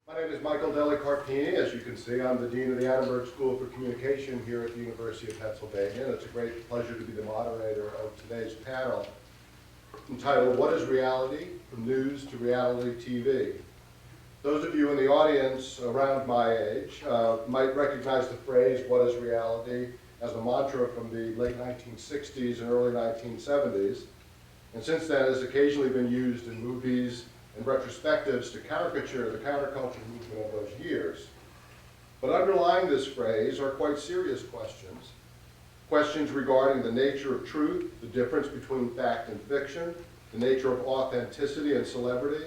My name is Delli Carpini. As you can see, I'm the Dean of the Annenberg School for Communication here at the University of Pennsylvania. And it's a great pleasure to be the moderator of today's panel entitled, What is Reality? From News to Reality TV. Those of you in the audience around my age might recognize the phrase, what is reality, as a mantra from the late 1960s and early 1970s. And since then, has occasionally been used in movies and retrospectives to caricature the counterculture movement of those years. But underlying this phrase are quite serious questions. Questions regarding the nature of truth, the difference between fact and fiction, the nature of authenticity and celebrity,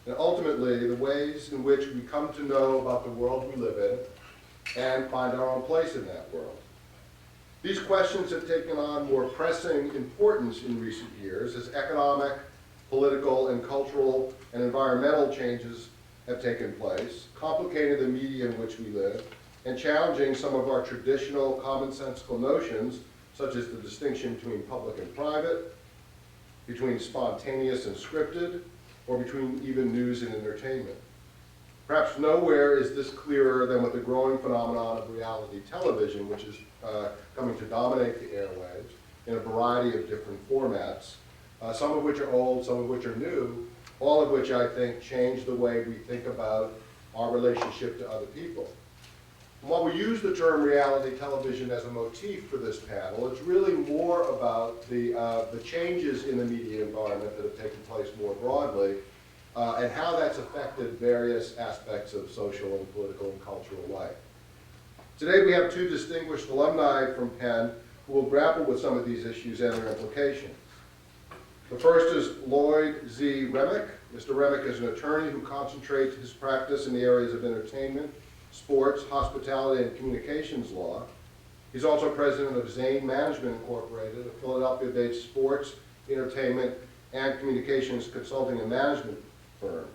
and ultimately the ways in which we come to know about the world we live in and find our own place in that world. These questions have taken on more pressing importance in recent years as economic, political, and cultural and environmental changes have taken place, complicating the media in which we live, and challenging some of our traditional commonsensical notions, such as the distinction between public and private, between spontaneous and scripted, or between even news and entertainment. Perhaps nowhere is this clearer than with the growing phenomenon of reality television, which is coming to dominate the airwaves in a variety of different formats, some of which are old, some of which are new, all of which I think change the way we think about our relationship to other people. And while we use the term reality television as a motif for this panel, it's really more about the changes in the media environment that have taken place more broadly and how that's affected various aspects of social and political and cultural life. Today we have two distinguished alumni from Penn who will grapple with some of these issues and their implications. The first is Lloyd Z. Remick. Mr. Remick is an attorney who concentrates his practice in the areas of entertainment, sports, hospitality, and communications law. He's also president of Zane Management Incorporated, a Philadelphia-based sports, entertainment, and communications consulting and management firm.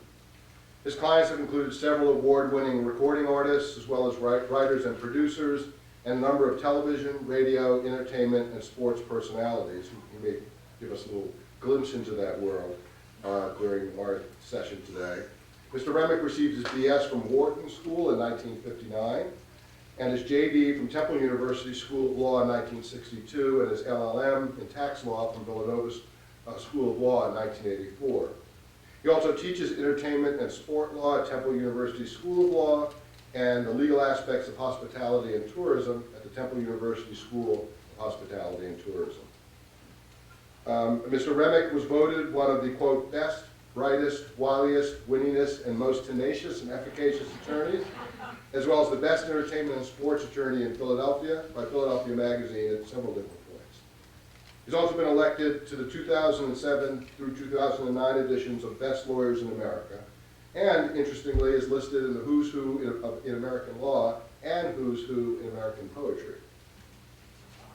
His clients have included several award-winning recording artists, as well as writers and producers, and a number of television, radio, entertainment, and sports personalities. He may give us a little glimpse into that world during our session today. Mr. Remick received his BS from Wharton School in 1959, and his JD from Temple University School of Law in 1962, and his LLM in tax law from Villanova School of Law in 1984. He also teaches entertainment and sport law at Temple University School of Law and the legal aspects of hospitality and tourism at the Temple University School of Hospitality and Tourism. Mr. Remick was voted one of the, quote, best, brightest, wiliest, winningest, and most tenacious and efficacious attorneys, as well as the best entertainment and sports attorney in Philadelphia by Philadelphia Magazine at several different points. He's also been elected to the 2007 through 2009 editions of Best Lawyers in America, and interestingly is listed in the Who's Who in American Law and Who's Who in American Poetry.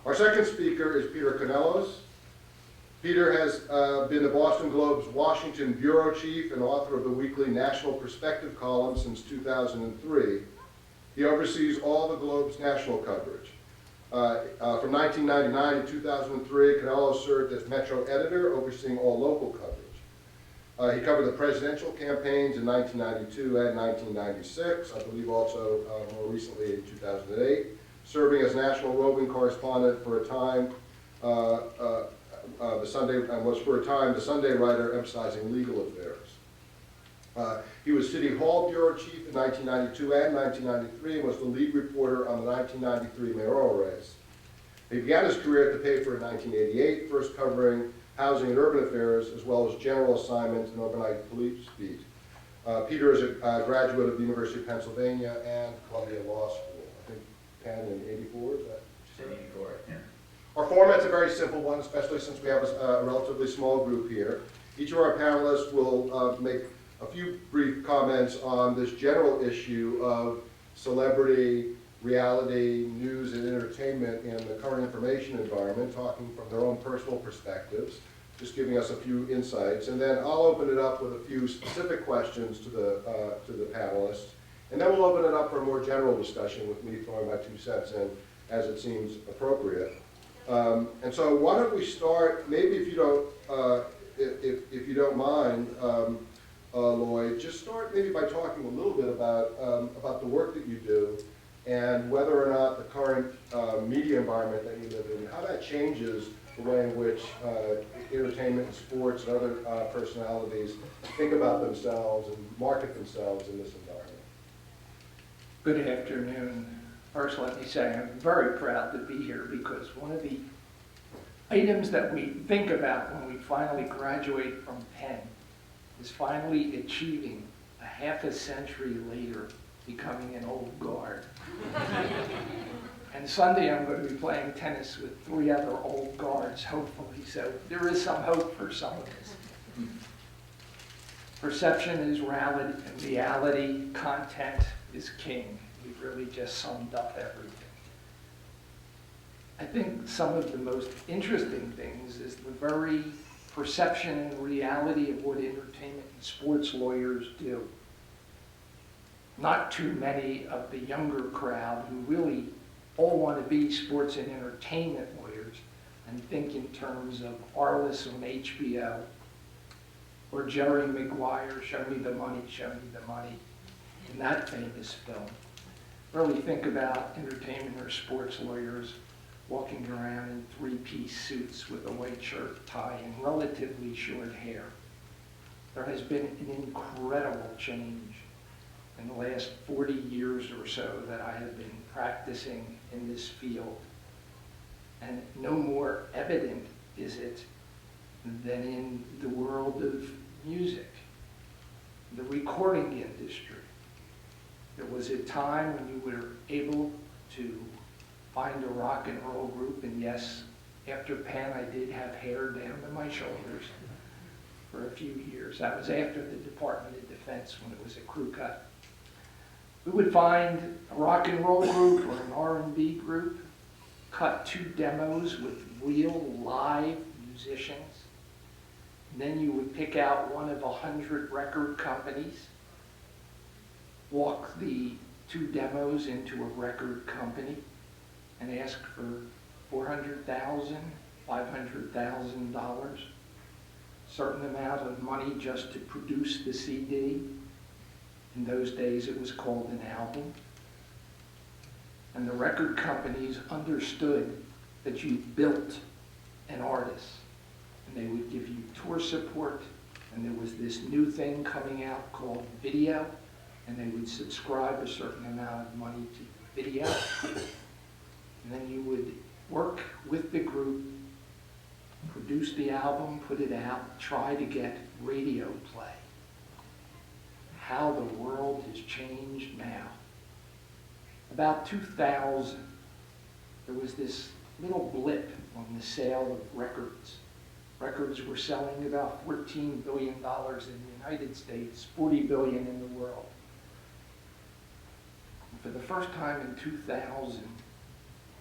Our second speaker is Peter Canellos. Peter has been the Boston Globe's Washington bureau chief and author of the weekly National Perspective column since 2003. He oversees all the Globe's national coverage. From 1999 to 2003, Canellos served as Metro editor, overseeing all local coverage. He covered the presidential campaigns in 1992 and 1996, I believe also more recently in 2008, serving as national roving correspondent for a time, the Sunday writer emphasizing legal affairs. He was City Hall bureau chief in 1992 and 1993 and was the lead reporter on the 1993 mayoral race. He began his career at the paper in 1988, first covering housing and urban affairs, as well as general assignments and overnight police beat. Peter is a graduate of the University of Pennsylvania and Columbia Law School. I think Penn in 84, is that? 84, yeah. Our format's a very simple one, especially since we have a relatively small group here. Each of our panelists will make a few brief comments on this general issue of celebrity, reality, news, and entertainment in the current information environment, talking from their own personal perspectives, just giving us a few insights. And then I'll open it up with a few specific questions to the panelists. And then we'll open it up for a more general discussion with me throwing my 2 cents in as it seems appropriate. And so why don't we start, maybe if you don't mind, Lloyd, just start maybe by talking a little bit about the work that you do and whether or not the current media environment that you live in, how that changes the way in which entertainment and sports and other personalities think about themselves and market themselves in this environment. Good afternoon. First, let me say I'm very proud to be here because one of the items that we think about when we finally graduate from Penn is finally achieving a half a century later becoming an old guard. And Sunday I'm going to be playing tennis with 3 other old guards, hopefully, so there is some hope for some of this. Perception is reality, content is king. We've really just summed up everything. I think some of the most interesting things is the very perception and reality of what entertainment and sports lawyers do. Not too many of the younger crowd who really all want to be sports and entertainment lawyers and think in terms of Arliss on HBO or Jerry Maguire, Show Me the Money, Show Me the Money, in that famous film. Really think about entertainment or sports lawyers walking around in 3-piece suits with a white shirt, tie, and relatively short hair. There has been an incredible change in the last 40 years or so that I have been practicing in this field. And no more evident is it than in the world of music, the recording industry. There was a time when you were able to find a rock and roll group, and yes, after Penn I did have hair down to my shoulders for a few years. That was after the Department of Defense when it was a crew cut. We would find a rock and roll group or an R&B group, cut 2 demos with real live musicians. And then you would pick out one of 100 record companies, walk the 2 demos into a record company, and ask for $400,000, $500,000, certain amount of money just to produce the CD. In those days it was called an album. And the record companies understood that you built an artist. And they would give you tour support, and there was this new thing coming out called video, and they would subscribe a certain amount of money to video. And then you would work with the group, produce the album, put it out, try to get radio play. How the world has changed now. About 2000, there was this little blip on the sale of records. Records were selling about $14 billion in the United States, $40 billion in the world. And for the first time in 2000,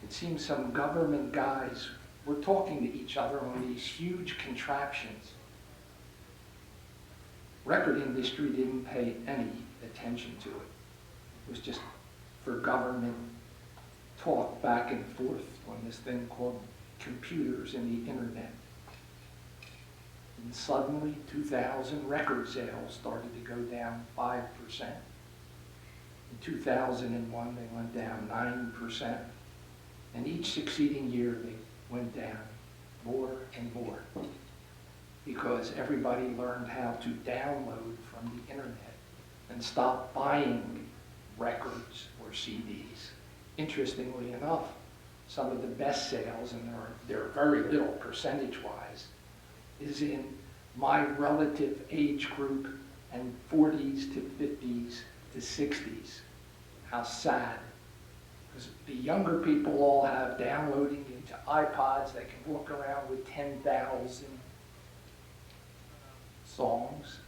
it seems some government guys were talking to each other on these huge contraptions. Record industry didn't pay any attention to it. It was just for government talk back and forth on this thing called computers and the internet. And suddenly, 2000, record sales started to go down 5%. In 2001, they went down 9%. And each succeeding year, they went down more and more, because everybody learned how to download from the internet and stop buying records or CDs. Interestingly enough, some of the best sales, and they're very little percentage-wise, is in my relative age group and 40s to 50s to 60s. How sad. Because the younger people all have downloading into iPods. They can walk around with 10,000 songs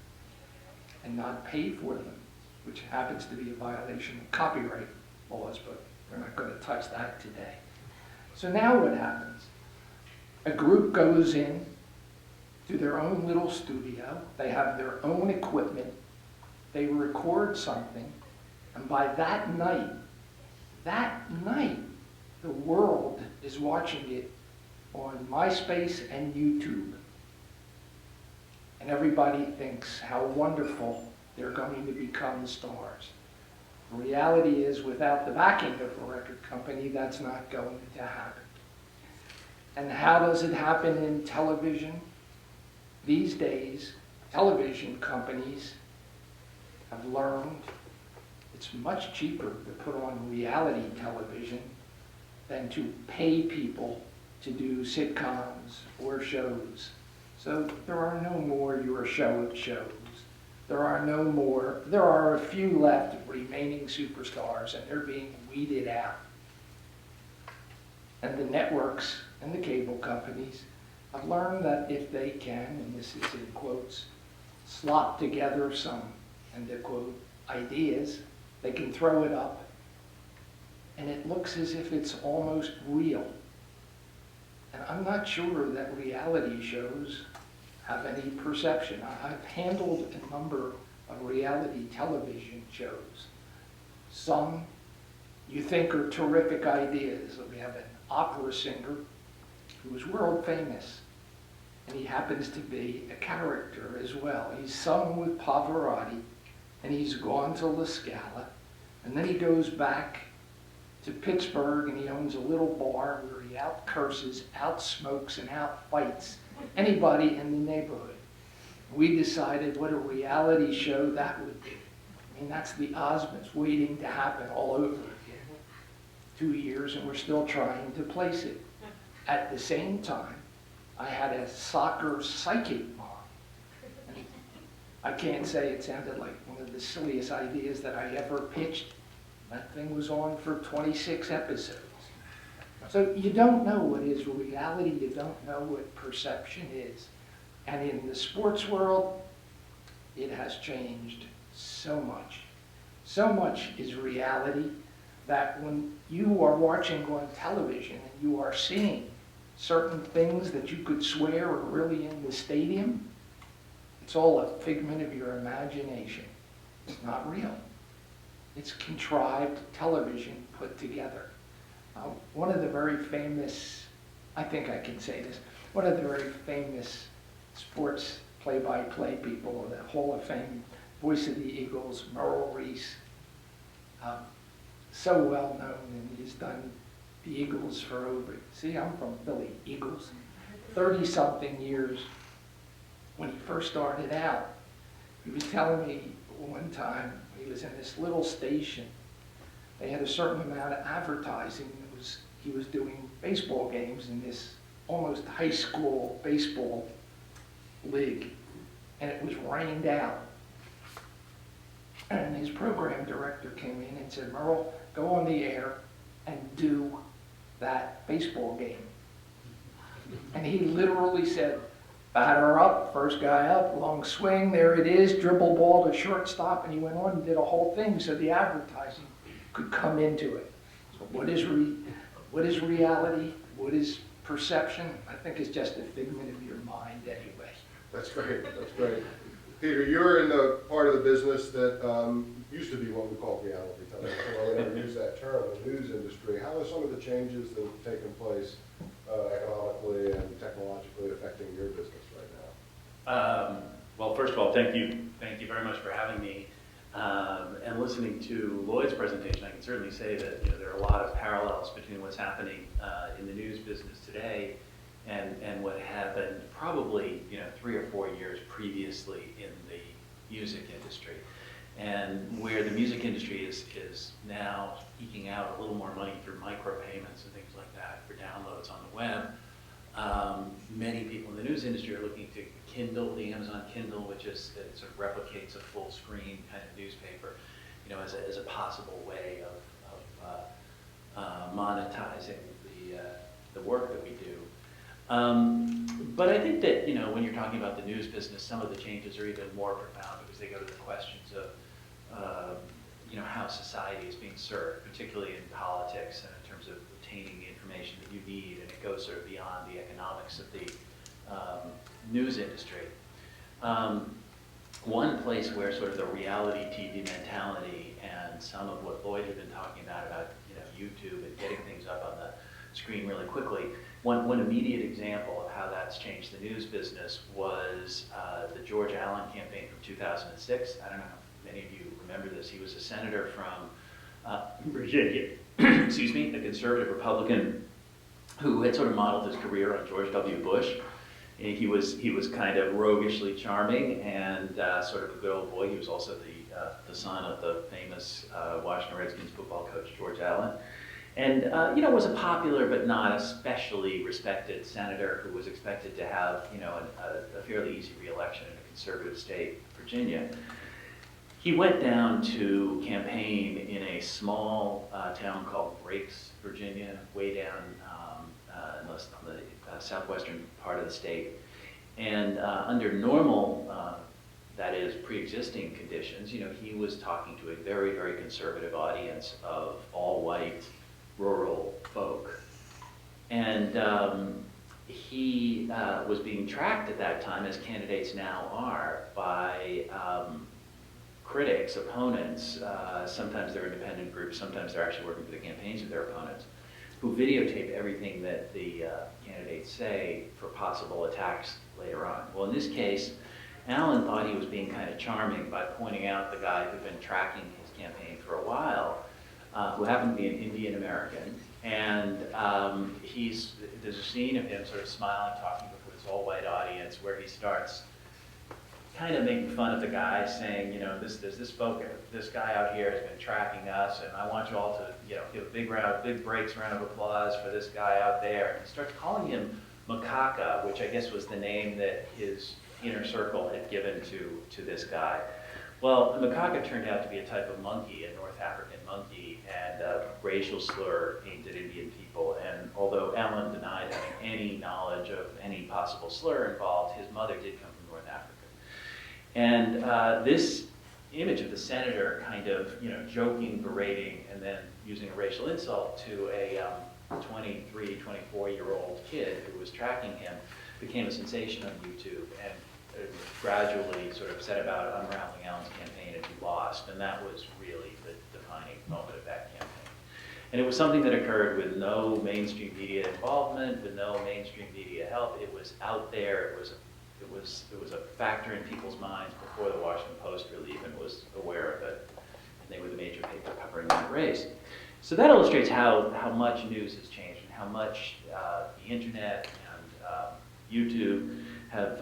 and not pay for them, which happens to be a violation of copyright laws, but we're not going to touch that today. So now what happens? A group goes in to their own little studio. They have their own equipment. They record something, and by that night, the world is watching it on MySpace and YouTube. and everybody thinks how wonderful they're going to become stars. The reality is, without the backing of a record company, that's not going to happen. And how does it happen in television? These days, television companies have learned it's much cheaper to put on reality television than to pay people to do sitcoms or shows. So there are no more Your Show of Shows. There are a few left remaining superstars, and they're being weeded out. And the networks and the cable companies have learned that if they can, and this is in quotes, slop together some, and the quote, ideas, they can throw it up, and it looks as if it's almost real. And I'm not sure that reality shows have any perception. I've handled a number of reality television shows. Some you think are terrific ideas. We have an opera singer who is world famous, and he happens to be a character as well. He's sung with Pavarotti, and he's gone to La Scala, and then he goes back to Pittsburgh, and he owns a little bar where he out-curses, out-smokes, and out-fights anybody in the neighborhood. We decided what a reality show that would be. I mean, that's the Osmonds waiting to happen all over again. 2 years, and we're still trying to place it. At the same time, I had a soccer psychic mom. And I can't say it sounded like one of the silliest ideas that I ever pitched. That thing was on for 26 episodes. So you don't know what is reality, you don't know what perception is. And in the sports world, it has changed so much. So much is reality that when you are watching on television and you are seeing certain things that you could swear are really in the stadium, it's all a figment of your imagination. It's not real. It's contrived television put together. One of the very famous, I think I can say this, one of the very famous sports play-by-play people, the Hall of Fame voice of the Eagles, Merrill Reese, so well known, and he's done the Eagles for over, see, I'm from Philly, Eagles, 30-something years. When he first started out, he was telling me one time, he was in this little station. They had a certain amount of advertising. He was doing baseball games in this almost high school baseball league, and it was rained out. And his program director came in and said, Merle, go on the air and do that baseball game. And he literally said, batter up, first guy up, long swing, there it is, dribble ball to shortstop, and he went on and did a whole thing so the advertising could come into it. So what is reality? What is perception? I think it's just a figment of your mind anyway. That's great, that's great. Peter, you're in the part of the business that used to be what we call reality television. Well, we never use that term, the news industry. How are some of the changes that have taken place economically and technologically affecting your business right now? Well, first of all, thank you very much for having me. And listening to Lloyd's presentation, I can certainly say that there are a lot of parallels between what's happening in the news business today and what happened probably 3 or 4 years previously in the music industry, and where the music industry is now eking out a little more money through micropayments and things like that for downloads on the web. Many people in the news industry are looking to Kindle, the Amazon Kindle, which is it sort of replicates a full screen kind of newspaper, as a possible way of monetizing the work that we do. But I think that when you're talking about the news business, some of the changes are even more profound because they go to the questions of how society is being served, particularly in politics and in terms of obtaining the information that you need, and it goes sort of beyond the economics of the news industry. One place where sort of the reality TV mentality and some of what Lloyd had been talking about YouTube and getting things up on the screen really quickly. One immediate example of how that's changed the news business was the George Allen campaign from 2006. I don't know how many of you remember this. He was a senator from Virginia, excuse me, a conservative Republican who had sort of modeled his career on George W. Bush. He was kind of roguishly charming and sort of a good old boy. He was also the son of the famous Washington Redskins football coach George Allen. And, you know, was a popular but not especially respected senator who was expected to have, you know, a fairly easy re-election in a conservative state, Virginia. He went down to campaign in a small town called Breaks, Virginia, way down on the southwestern part of the state. And under normal, that is pre-existing conditions, you know, he was talking to a very, very conservative audience of all white, rural folk. And he was being tracked at that time, as candidates now are, by critics, opponents. Sometimes they're independent groups, sometimes they're actually working for the campaigns of their opponents, who videotape everything that the candidates say for possible attacks later on. Well, in this case, Allen thought he was being kind of charming by pointing out the guy who'd been tracking his campaign for a while, who happened to be an Indian American. And there's a scene of him sort of smiling, talking before this all-white audience, where he starts kind of making fun of the guy, saying, you know, there's this guy out here has been tracking us, and I want you all to, you know, give a big breaks round of applause for this guy out there. And he starts calling him Macaca, which I guess was the name that his inner circle had given to this guy. Well, the macaca turned out to be a type of monkey, a North African monkey, and a racial slur aimed at Indian people. And although Allen denied having any knowledge of any possible slur involved, his mother did come from North Africa. And this image of the senator kind of, you know, joking, berating, and then using a racial insult to a 23, 24-year-old kid who was tracking him became a sensation on YouTube, and gradually sort of set about unraveling Allen's campaign, and he lost. And that was really the defining moment of that campaign. And it was something that occurred with no mainstream media involvement, with no mainstream media help. It was out there. It was a factor in people's minds before the Washington Post really even was aware of it. And they were the major paper covering that race. So that illustrates how much news has changed, and how much the internet and YouTube have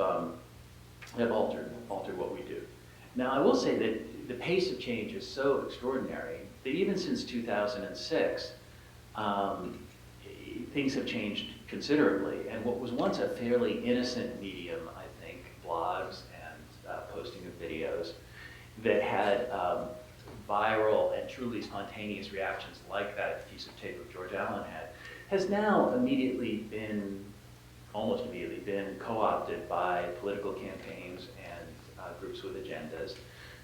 altered what we do. Now, I will say that the pace of change is so extraordinary that even since 2006, things have changed considerably. And what was once a fairly innocent medium, I think, blogs and posting of videos that had viral and truly spontaneous reactions like that piece of tape of George Allen had, has now almost immediately been co-opted by political campaigns and groups with agendas.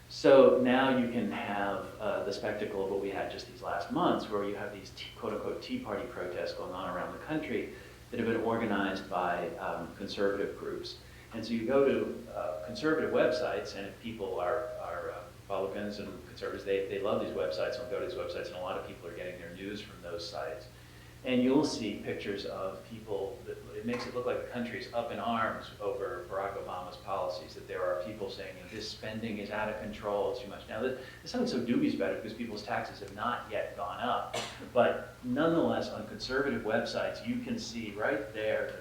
So now you can have the spectacle of what we had just these last months, where you have these quote-unquote Tea Party protests going on around the country that have been organized by conservative groups. And so you go to conservative websites, and if people are Republicans and conservatives, they love these websites, and go to these websites, and a lot of people are getting their news from those sites. And you'll see pictures of people that it makes it look like the country's up in arms over Barack Obama's policies, that there are people saying, you know, this spending is out of control, it's too much. Now, there's something so dubious about it because people's taxes have not yet gone up. But nonetheless, on conservative websites, you can see right there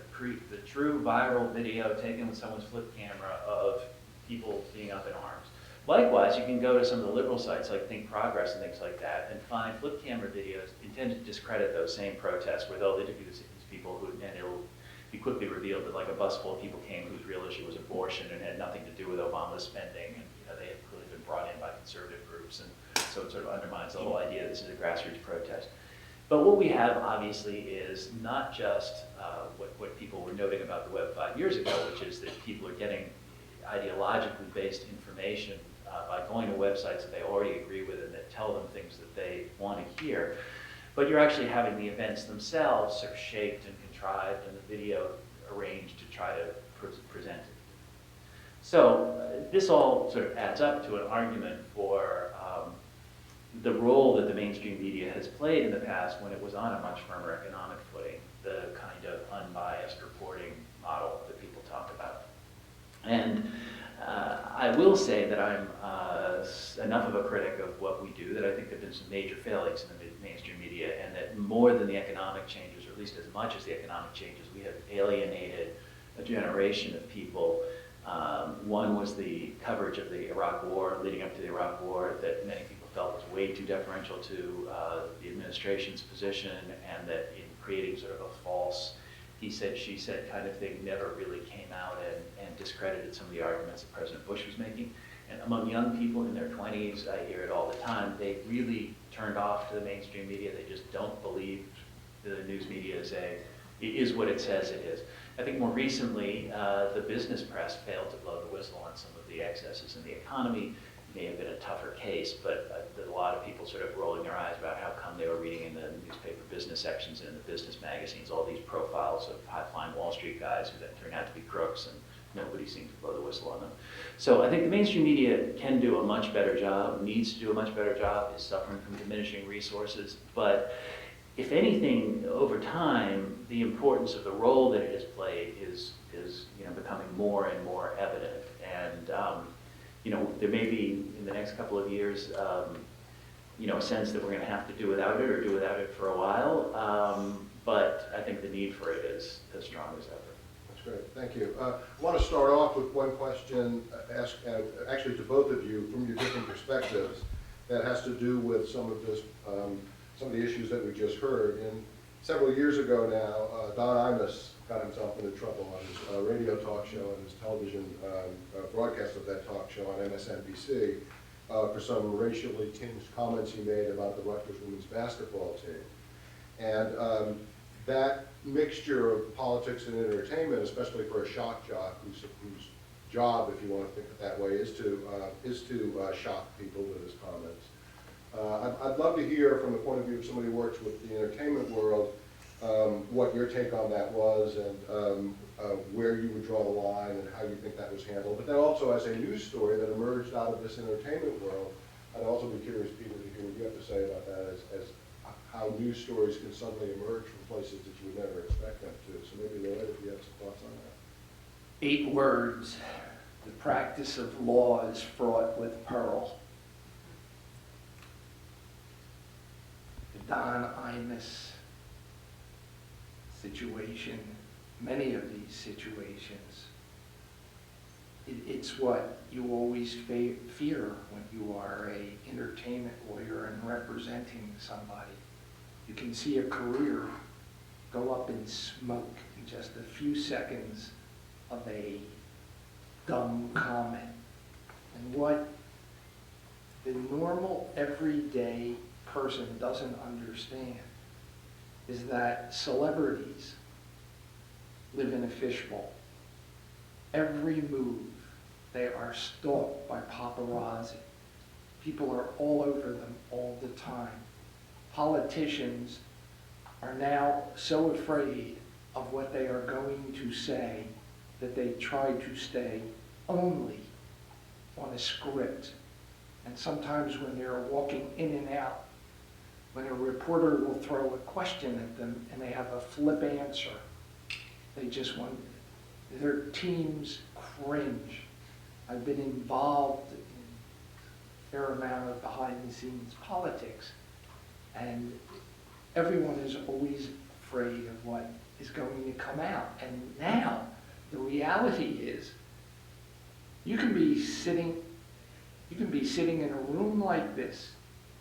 the true viral video taken with someone's flip camera of people being up in arms. Likewise, you can go to some of the liberal sites like Think Progress and things like that and find flip camera videos intended to discredit those same protests, where they'll interview these people and it'll be quickly revealed that like a bus full of people came whose real issue was abortion and had nothing to do with Obama's spending, and you know, they had clearly been brought in by conservative groups, and so it sort of undermines the whole idea that this is a grassroots protest. But what we have, obviously, is not just what people were noting about the web 5 years ago, which is that people are getting ideologically based information by going to websites that they already agree with and that tell them things that they want to hear. But you're actually having the events themselves sort of shaped and contrived, and the video arranged to try to present it. So this all sort of adds up to an argument for the role that the mainstream media has played in the past when it was on a much firmer economic footing, the kind of unbiased reporting model that people talk about. And I will say that I'm enough of a critic of what we do that I think there have been some major failings in the mainstream media, and that more than the economic changes, or at least as much as the economic changes, we have alienated a generation of people. One was the coverage of the Iraq War, leading up to the Iraq War, that many people felt was way too deferential to the administration's position, and that in creating sort of a false he said, she said kind of thing never really came out and discredited some of the arguments that President Bush was making. And among young people in their 20s, I hear it all the time, they really turned off to the mainstream media. They just don't believe the news media is what it says it is. I think more recently, the business press failed to blow the whistle on some of the excesses in the economy. May have been a tougher case, but a lot of people sort of rolling their eyes about how come they were reading in the newspaper business sections and in the business magazines all these profiles of high-flying Wall Street guys who then turned out to be crooks, and nobody seemed to blow the whistle on them. So I think the mainstream media can do a much better job, needs to do a much better job, is suffering from diminishing resources, but if anything, over time, the importance of the role that it has played is becoming more and more evident. And there may be, in the next couple of years, a sense that we're going to have to do without it or do without it for a while, but I think the need for it is as strong as ever. That's great, thank you. I want to start off with one question, asked actually to both of you from your different perspectives, that has to do with some of the issues that we just heard. And several years ago now, Don Imus got himself into trouble on his radio talk show and his television broadcast of that talk show on MSNBC for some racially tinged comments he made about the Rutgers women's basketball team. And that mixture of politics and entertainment, especially for a shock jock whose job, if you want to think of it that way, is to shock people with his comments. I'd love to hear from the point of view of somebody who works with the entertainment world, what your take on that was, and where you would draw the line and how you think that was handled. But then also as a news story that emerged out of this entertainment world, I'd also be curious, Peter, to hear what you have to say about that as how news stories can suddenly emerge from places that you would never expect them to. So maybe Lloyd, if you have some thoughts on that. 8 words: the practice of law is fraught with peril. The Don Imus situation, many of these situations, it's what you always fear when you are an entertainment lawyer and representing somebody. You can see a career go up in smoke in just a few seconds of a dumb comment. And what the normal, everyday person doesn't understand is that celebrities live in a fishbowl. Every move, they are stalked by paparazzi. People are all over them all the time. Politicians are now so afraid of what they are going to say that they try to stay only on a script. And sometimes when they're walking in and out, when a reporter will throw a question at them and they have a flip answer, they just want, their teams cringe. I've been involved in a fair amount of behind-the-scenes politics, and everyone is always afraid of what is going to come out. And now, the reality is, you can be sitting in a room like this,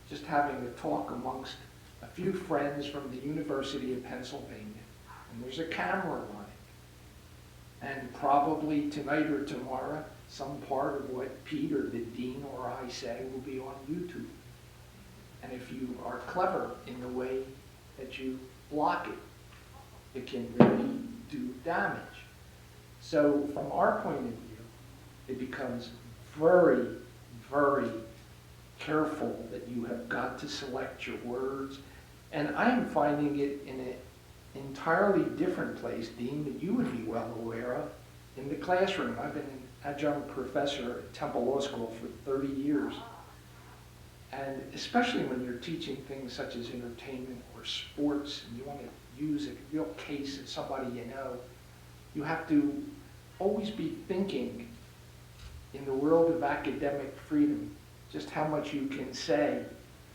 just having a talk amongst a few friends from the University of Pennsylvania, and there's a camera running. And probably tonight or tomorrow, some part of what Pete or the dean or I say will be on YouTube. And if you are clever in the way that you block it, it can really do damage. So from our point of view, it becomes very, very careful that you have got to select your words. And I am finding it in an entirely different place, Dean, that you would be well aware of, in the classroom. I've been an adjunct professor at Temple Law School for 30 years. And especially when you're teaching things such as entertainment or sports, and you want to use a real case of somebody you know, you have to always be thinking in the world of academic freedom, just how much you can say.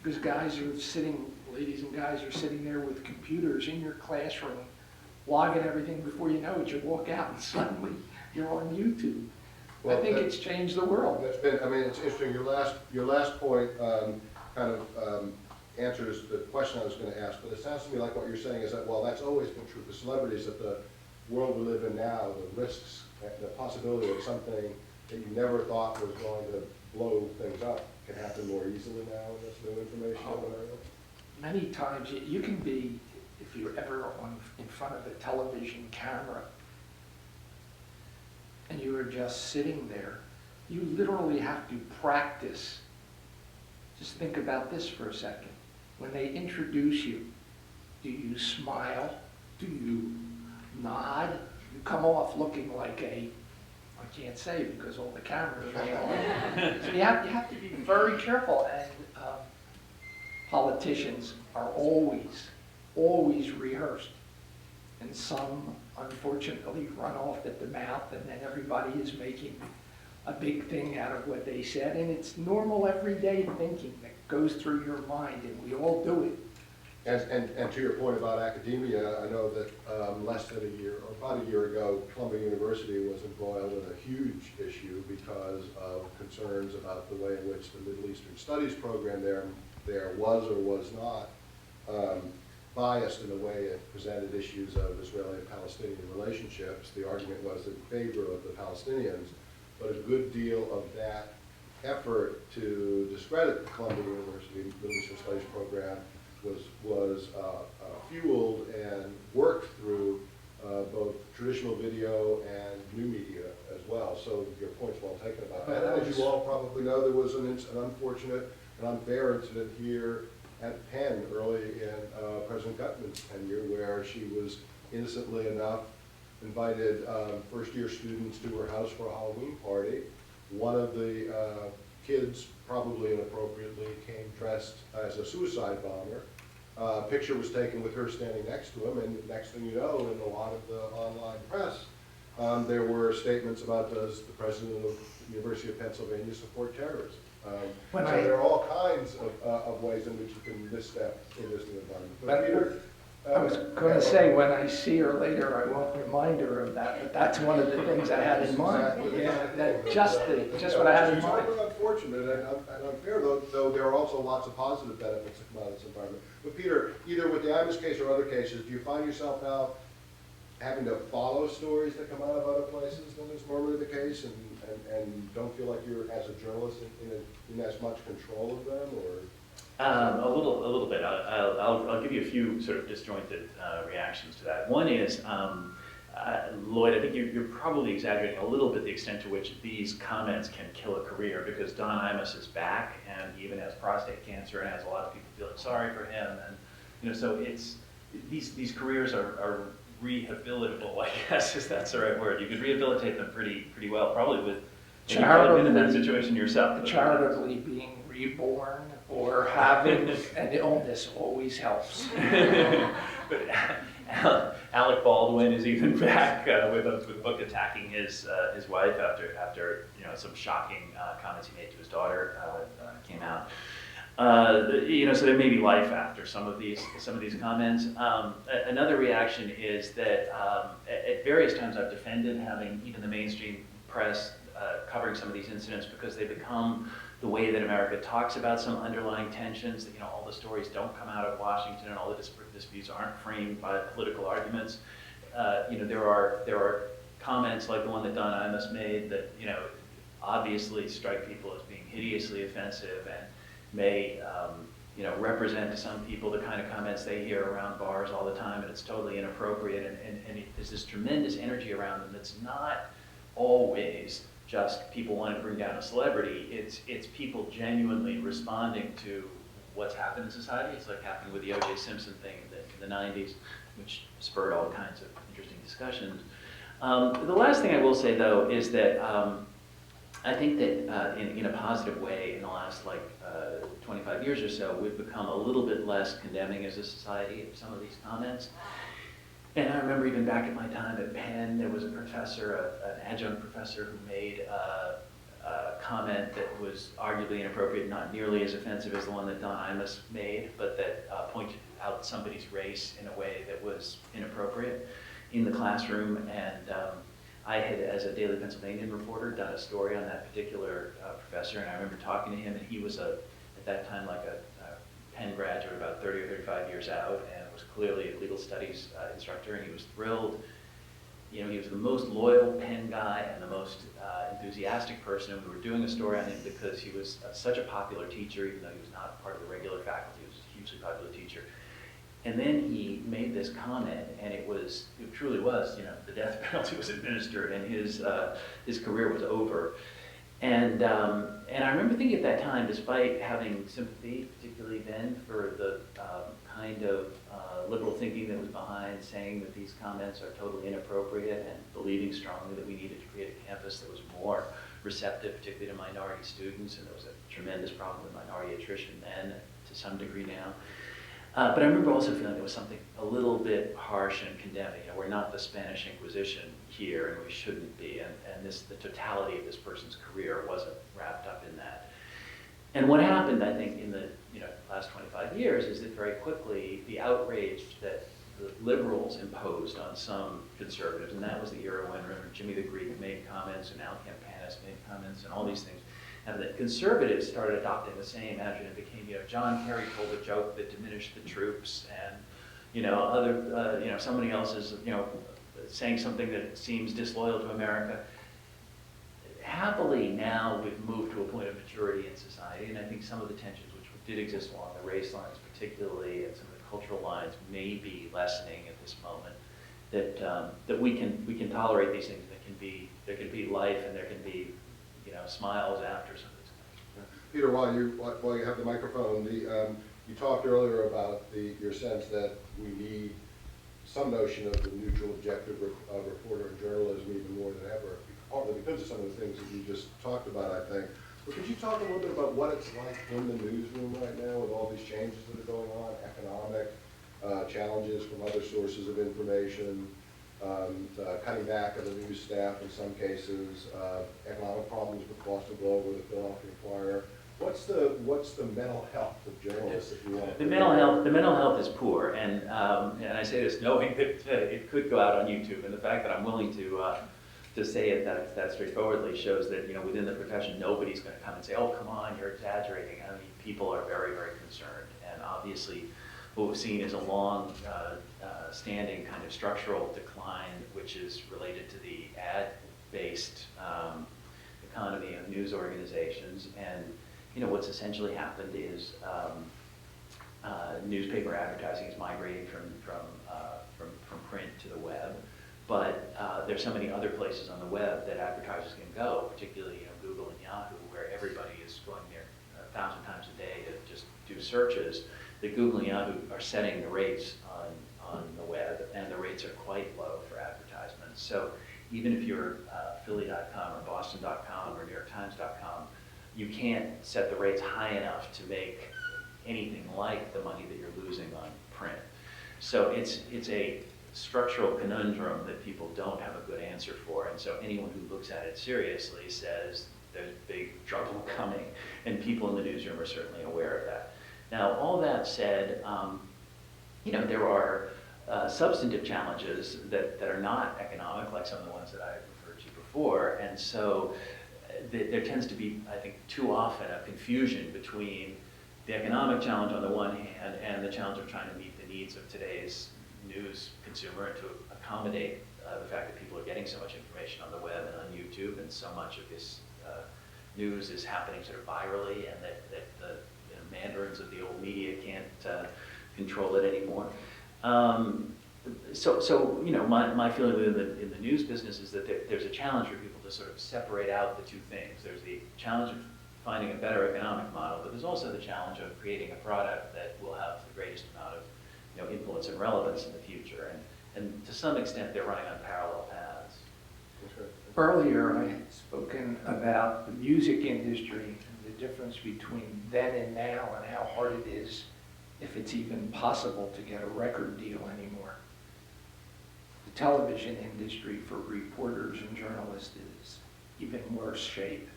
Because guys are sitting, ladies and guys are sitting there with computers in your classroom, logging everything. Before you know it, you walk out and suddenly you're on YouTube. Well, I think it's changed the world. That's been, I mean, it's interesting, your last point answers the question I was going to ask, but it sounds to me like what you're saying is that, well, that's always been true for celebrities, that the world we live in now, the risks, the possibility of something that you never thought was going to blow things up can happen more easily now in this new information. Many times you can be, if you're ever in front of a television camera and you are just sitting there, you literally have to practice. Just think about this for a second. When they introduce you, do you smile? Do you nod? You come off looking like I can't say because all the cameras are on. So you have to be very careful, and politicians are always rehearsed. And some, unfortunately, run off at the mouth, and then everybody is making a big thing out of what they said. And it's normal everyday thinking that goes through your mind, and we all do it. And to your point about academia, I know that less than a year, or about a year ago, Columbia University was embroiled in a huge issue because of concerns about the way in which the Middle Eastern Studies program there was or was not biased in the way it presented issues of Israeli and Palestinian relationships. The argument was in favor of the Palestinians, but a good deal of that effort to discredit the Columbia University Middle Eastern Studies program was fueled and worked through both traditional video and new media as well. So your point's well taken about that. And as you all probably know, there was an unfortunate and unfair incident here at Penn early in President Gutman's tenure, where she was innocently enough invited first-year students to her house for a Halloween party. One of the kids, probably inappropriately, came dressed as a suicide bomber. A picture was taken with her standing next to him, and next thing you know, in a lot of the online press, there were statements about, does the president of the University of Pennsylvania support terrorism? So there are all kinds of ways in which you can misstep in this new environment. But Peter, I was going to say, when I see her later, I won't remind her of that, but that's one of the things I had in mind. Just what I had in mind. It's unfortunate and unfair, though there are also lots of positive benefits that come out of this environment. But Peter, either with the Imus case or other cases, do you find yourself now having to follow stories that come out of other places than is normally the case, and don't feel like you're, as a journalist, in as much control of them, or? A little bit. I'll give you a few sort of disjointed reactions to that. One is, Lloyd, I think you're probably exaggerating a little bit the extent to which these comments can kill a career, because Don Imus is back and he even has prostate cancer and has a lot of people feeling sorry for him, and so it's these careers are rehabilitable, I guess, if that's the right word. You could rehabilitate them pretty well, probably with. You've probably been in that situation yourself. Charitably being reborn or having an illness always helps. But Alec Baldwin is even back with a book attacking his wife after some shocking comments he made to his daughter came out. So there may be life after some of these comments. Another reaction is that at various times I've defended having even the mainstream press covering some of these incidents, because they become the way that America talks about some underlying tensions. That all the stories don't come out of Washington, and all the disputes aren't framed by political arguments. There are comments like the one that Don Imus made that obviously strike people as being hideously offensive and may represent to some people the kind of comments they hear around bars all the time, and it's totally inappropriate. And there's this tremendous energy around them that's not always just people wanting to bring down a celebrity. It's people genuinely responding to what's happened in society. It's like happened with the O.J. Simpson thing in the 90s, which spurred all kinds of interesting discussions. The last thing I will say, though, is that I think that in a positive way, in the last 25 years or so, we've become a little bit less condemning as a society of some of these comments. And I remember even back at my time at Penn, there was a professor, an adjunct professor, who made a comment that was arguably inappropriate, not nearly as offensive as the one that Don Imus made, but that pointed out somebody's race in a way that was inappropriate in the classroom. And I had, as a Daily Pennsylvanian reporter, done a story on that particular professor, and I remember talking to him, and he was, at that time, like a Penn graduate, about 30 or 35 years out, and was clearly a legal studies instructor, and he was thrilled. You know, he was the most loyal Penn guy and the most enthusiastic person, and we were doing a story on him because he was such a popular teacher, even though he was not part of the regular faculty. He was a hugely popular teacher. And then he made this comment, and it truly was, you know, the death penalty was administered, and his career was over. And I remember thinking at that time, despite having sympathy, particularly then, for the kind of liberal thinking that was behind saying that these comments are totally inappropriate, and believing strongly that we needed to create a campus that was more receptive, particularly to minority students, and there was a tremendous problem with minority attrition then, to some degree now. But I remember also feeling there was something a little bit harsh and condemning. You know, we're not the Spanish Inquisition here, and we shouldn't be. And the totality of this person's career wasn't wrapped up in that. And what happened, I think, in the last 25 years is that very quickly the outrage that the liberals imposed on some conservatives, and that was the era when Jimmy the Greek made comments, and Al Campanis made comments, and all these things. And the conservatives started adopting the same attitude. It became, John Kerry told a joke that diminished the troops, and other, somebody else is, saying something that seems disloyal to America. Happily, now we've moved to a point of maturity in society, and I think some of the tensions which did exist along the race lines, particularly, and some of the cultural lines, may be lessening at this moment. That we can tolerate these things. There can be life, and there can be smiles after some of this kind of stuff. Peter, while you have the microphone, you talked earlier about your sense that we need some notion of the neutral, objective reporter in journalism even more than ever, partly because of some of the things that you just talked about, I think. But could you talk a little bit about what it's like in the newsroom right now with all these changes that are going on, economic challenges from other sources of information, cutting back of the news staff in some cases, economic problems with Boston Globe or the Philadelphia Inquirer. What's the mental health of journalists, if you want? The mental health is poor, and I say this knowing that it could go out on YouTube, and the fact that I'm willing to say it that straightforwardly shows that within the profession nobody's going to come and say, oh, come on, you're exaggerating. I mean, people are very, very concerned, and obviously what we've seen is a long standing kind of structural decline, which is related to the ad-based economy of news organizations. And what's essentially happened is newspaper advertising is migrating from print to the web. But there's so many other places on the web that advertisers can go, particularly Google and Yahoo, where everybody is going there 1,000 times a day to just do searches. That Google and Yahoo are setting the rates on the web, and the rates are quite low for advertisements. So even if you're Philly.com or Boston.com or NewYorkTimes.com, you can't set the rates high enough to make anything like the money that you're losing on print. So it's a structural conundrum that people don't have a good answer for, and so anyone who looks at it seriously says there's big trouble coming, and people in the newsroom are certainly aware of that. Now, all that said, there are substantive challenges that are not economic, like some of the ones that I referred to before, and so there tends to be, I think, too often a confusion between the economic challenge on the one hand and the challenge of trying to meet the needs of today's news consumer and to accommodate the fact that people are getting so much information on the web and on YouTube, and so much of this news is happening sort of virally, and that the mandarins of the old media can't control it anymore. My feeling in the news business is that there's a challenge for people to sort of separate out the two things. There's the challenge of finding a better economic model, but there's also the challenge of creating a product that will have the greatest amount of influence and relevance in the future. And to some extent, they're running on parallel paths. Earlier, I had spoken about the music industry and the difference between then and now, and how hard it is, if it's even possible, to get a record deal anymore. television industry for reporters and journalists is even worse shape.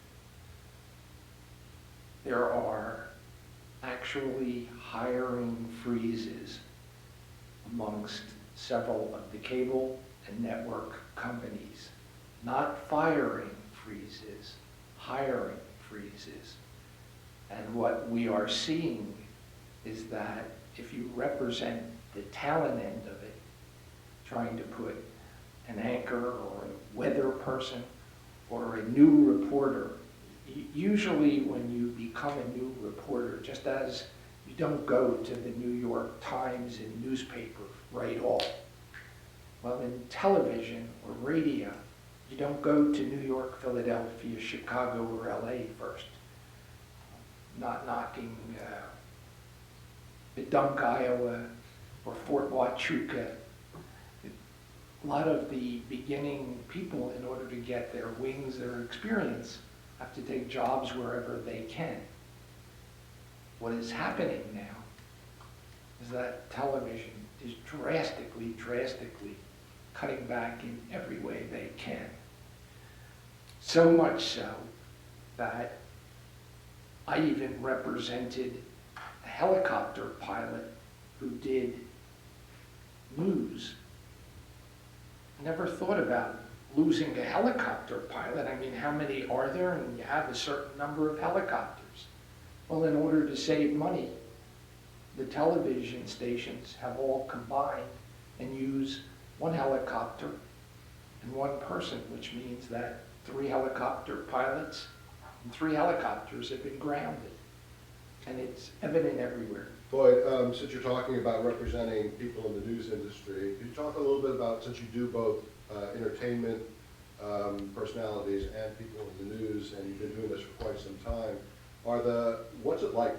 There are actually hiring freezes amongst several of the cable and network companies. Not firing freezes, hiring freezes. And what we are seeing is that if you represent the talent end of it, trying to put an anchor or a weather person or a new reporter, usually when you become a new reporter, just as you don't go to the New York Times and newspaper right off. Well, in television or radio, you don't go to New York, Philadelphia, Chicago, or LA first. Not knocking Dunk, Iowa, or Fort Huachuca. A lot of the beginning people, in order to get their wings, their experience, have to take jobs wherever they can. What is happening now is that television is drastically cutting back in every way they can. So much so that I even represented a helicopter pilot who did news. Never thought about losing a helicopter pilot. I mean, how many are there? And you have a certain number of helicopters. Well, in order to save money, the television stations have all combined and use one helicopter and one person, which means that 3 helicopter pilots and 3 helicopters have been grounded. And it's evident everywhere. Lloyd, since you're talking about representing people in the news industry, could you talk a little bit about, since you do both entertainment personalities and people in the news, and you've been doing this for quite some time, what's it like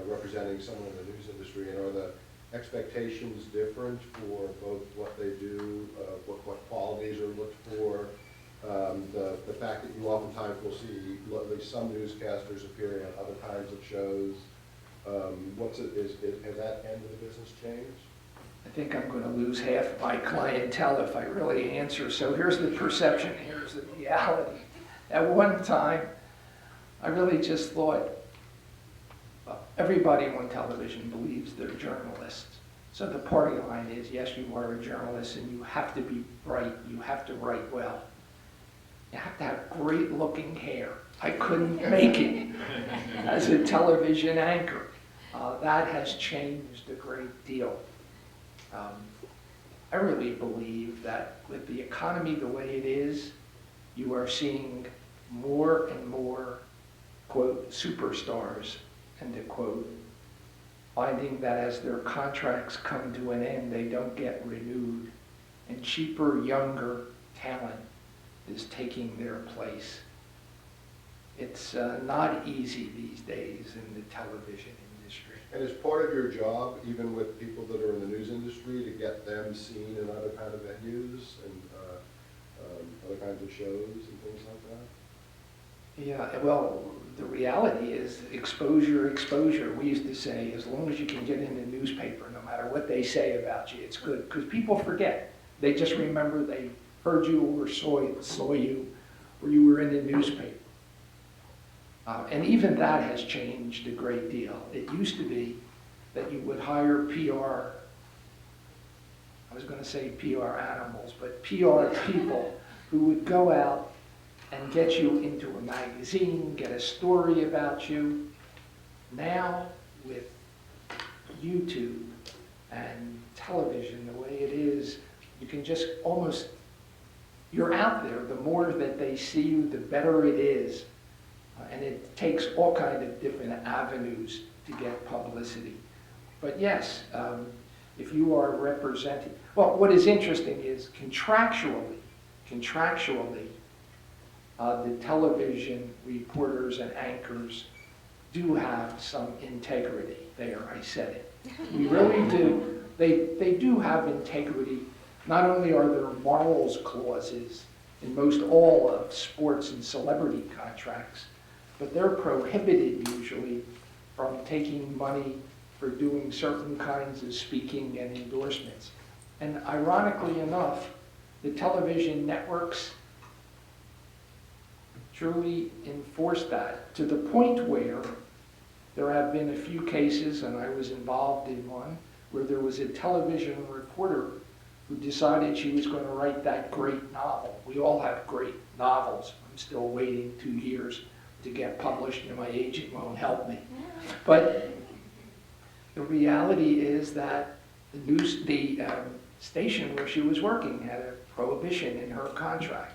representing someone in the news industry, and are the expectations different for both what they do, what qualities are looked for, the fact that you oftentimes will see at least some newscasters appearing on other kinds of shows? Has that end of the business changed? I think I'm going to lose half my clientele if I really answer. So here's the perception, here's the reality. At one time, I really just thought, everybody on television believes they're journalists. So the party line is, yes, you are a journalist and you have to be bright, you have to write well. You have to have great looking hair. I couldn't make it as a television anchor. That has changed a great deal. I really believe that with the economy the way it is, you are seeing more and more, quote, superstars, end of quote, finding that as their contracts come to an end, they don't get renewed, and cheaper, younger talent is taking their place. It's not easy these days in the television industry. And is part of your job, even with people that are in the news industry, to get them seen in other kind of venues and other kinds of shows and things like that? Yeah, well, the reality is exposure. We used to say, as long as you can get in the newspaper, no matter what they say about you, it's good. Because people forget. They just remember they heard you or saw you, or you were in the newspaper. And even that has changed a great deal. It used to be that you would hire PR, I was going to say PR animals, but PR people who would go out and get you into a magazine, get a story about you. Now, with YouTube and television the way it is, you can just almost, you're out there. The more that they see you, the better it is. And it takes all kinds of different avenues to get publicity. But yes, if you are represented, well, what is interesting is contractually, the television reporters and anchors do have some integrity. There, I said it. We really do. They do have integrity. Not only are there morals clauses in most all of sports and celebrity contracts, but they're prohibited usually from taking money for doing certain kinds of speaking and endorsements. And ironically enough, the television networks truly enforce that, to the point where there have been a few cases, and I was involved in one, where there was a television reporter who decided she was going to write that great novel. We all have great novels. I'm still waiting 2 years to get published, and my agent won't help me. But the reality is that the station where she was working had a prohibition in her contract.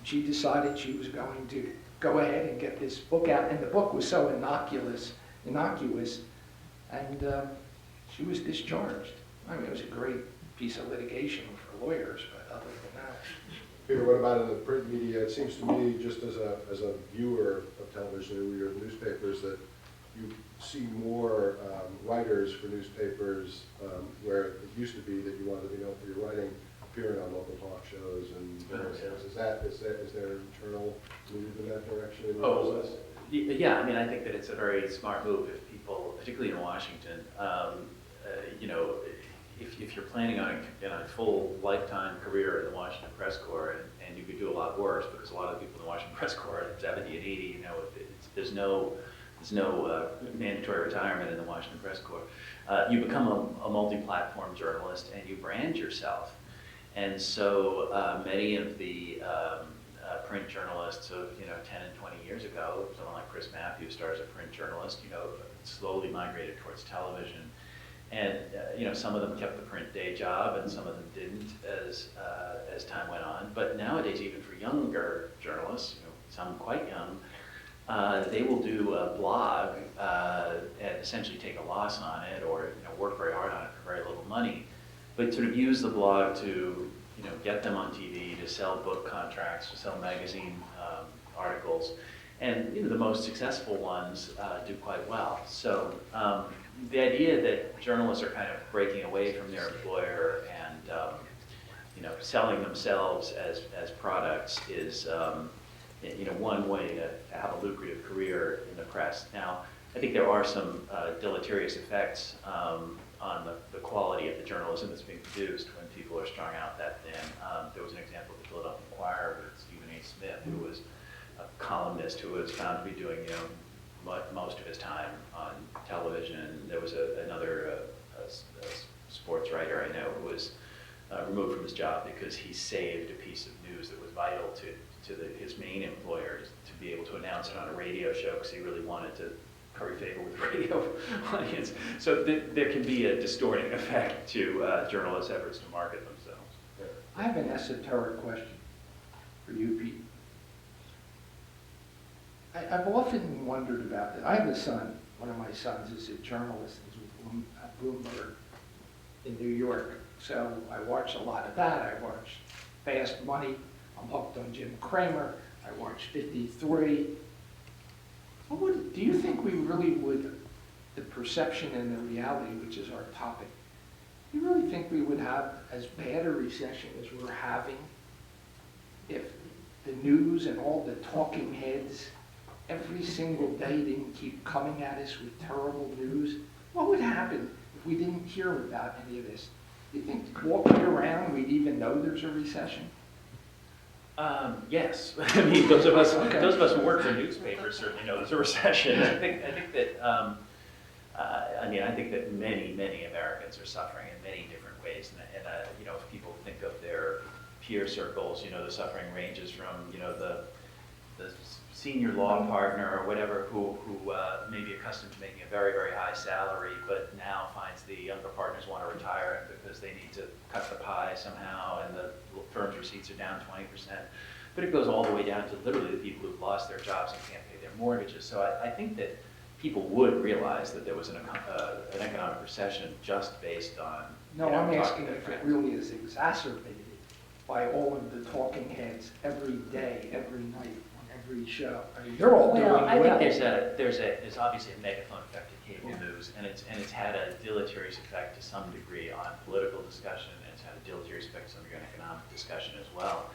She decided she was going to go ahead and get this book out, and the book was so innocuous, and she was discharged. I mean, it was a great piece of litigation for lawyers, but other than that. Peter, what about in the print media? It seems to me, just as a viewer of television, a reader of newspapers, that you see more writers for newspapers where it used to be that you wanted to be known for your writing, appearing on local talk shows and various things. Is there an internal move in that direction in your business? Yeah, I mean, I think that it's a very smart move if people, particularly in Washington, you know, if you're planning on a full lifetime career in the Washington Press Corps, and you could do a lot worse, because a lot of the people in the Washington Press Corps are 70 and 80, you know, there's no mandatory retirement in the Washington Press Corps. You become a multi-platform journalist, and you brand yourself. And so many of the print journalists of 10 and 20 years ago, someone like Chris Matthews started as a print journalist, slowly migrated towards television. And some of them kept the print day job, and some of them didn't as time went on. But nowadays, even for younger journalists, some quite young, they will do a blog and essentially take a loss on it, or work very hard on it for very little money, but sort of use the blog to get them on TV, to sell book contracts, to sell magazine articles, and the most successful ones do quite well. So the idea that journalists are kind of breaking away from their employer and selling themselves as products is one way to have a lucrative career in the press. Now, I think there are some deleterious effects on the quality of the journalism that's being produced when people are strung out that thin. There was an example of the Philadelphia Inquirer with Stephen A. Smith, who was a columnist who was found to be doing most of his time on television. There was another sports writer I know who was removed from his job because he saved a piece of news that was vital to his main employer to be able to announce it on a radio show because he really wanted to curry favor with the radio audience. So there can be a distorting effect to journalists' efforts to market themselves. I have an esoteric question for you, Pete. I've often wondered about that. I have a son. One of my sons is a journalist. He's at Bloomberg in New York. So I watch a lot of that. I watch Fast Money. I'm hooked on Jim Cramer. I watch 53. Do you think we really would, the perception and the reality, which is our topic, do you really think we would have as bad a recession as we're having if the news and all the talking heads every single day didn't keep coming at us with terrible news? What would happen if we didn't hear about any of this? Do you think walking around we'd even know there's a recession? Yes, I mean those of us who work for newspapers certainly know there's a recession. I think that I think that many Americans are suffering in many different ways, and if people think of their peer circles, the suffering ranges from the senior law partner or whatever who may be accustomed to making a very, very high salary, but now finds the younger partners want to retire because they need to cut the pie somehow, and the firm's receipts are down 20%. But it goes all the way down to literally the people who've lost their jobs and can't pay their mortgages. So I think that people would realize that there was an economic recession just based on. No, I'm asking if it really is exacerbated by all of the talking heads every day, every night, on every show. I mean, they're all doing well. I think there's obviously a megaphone effect to cable news, and it's had a deleterious effect to some degree on political discussion, and it's had a deleterious effect to some degree on economic discussion as well.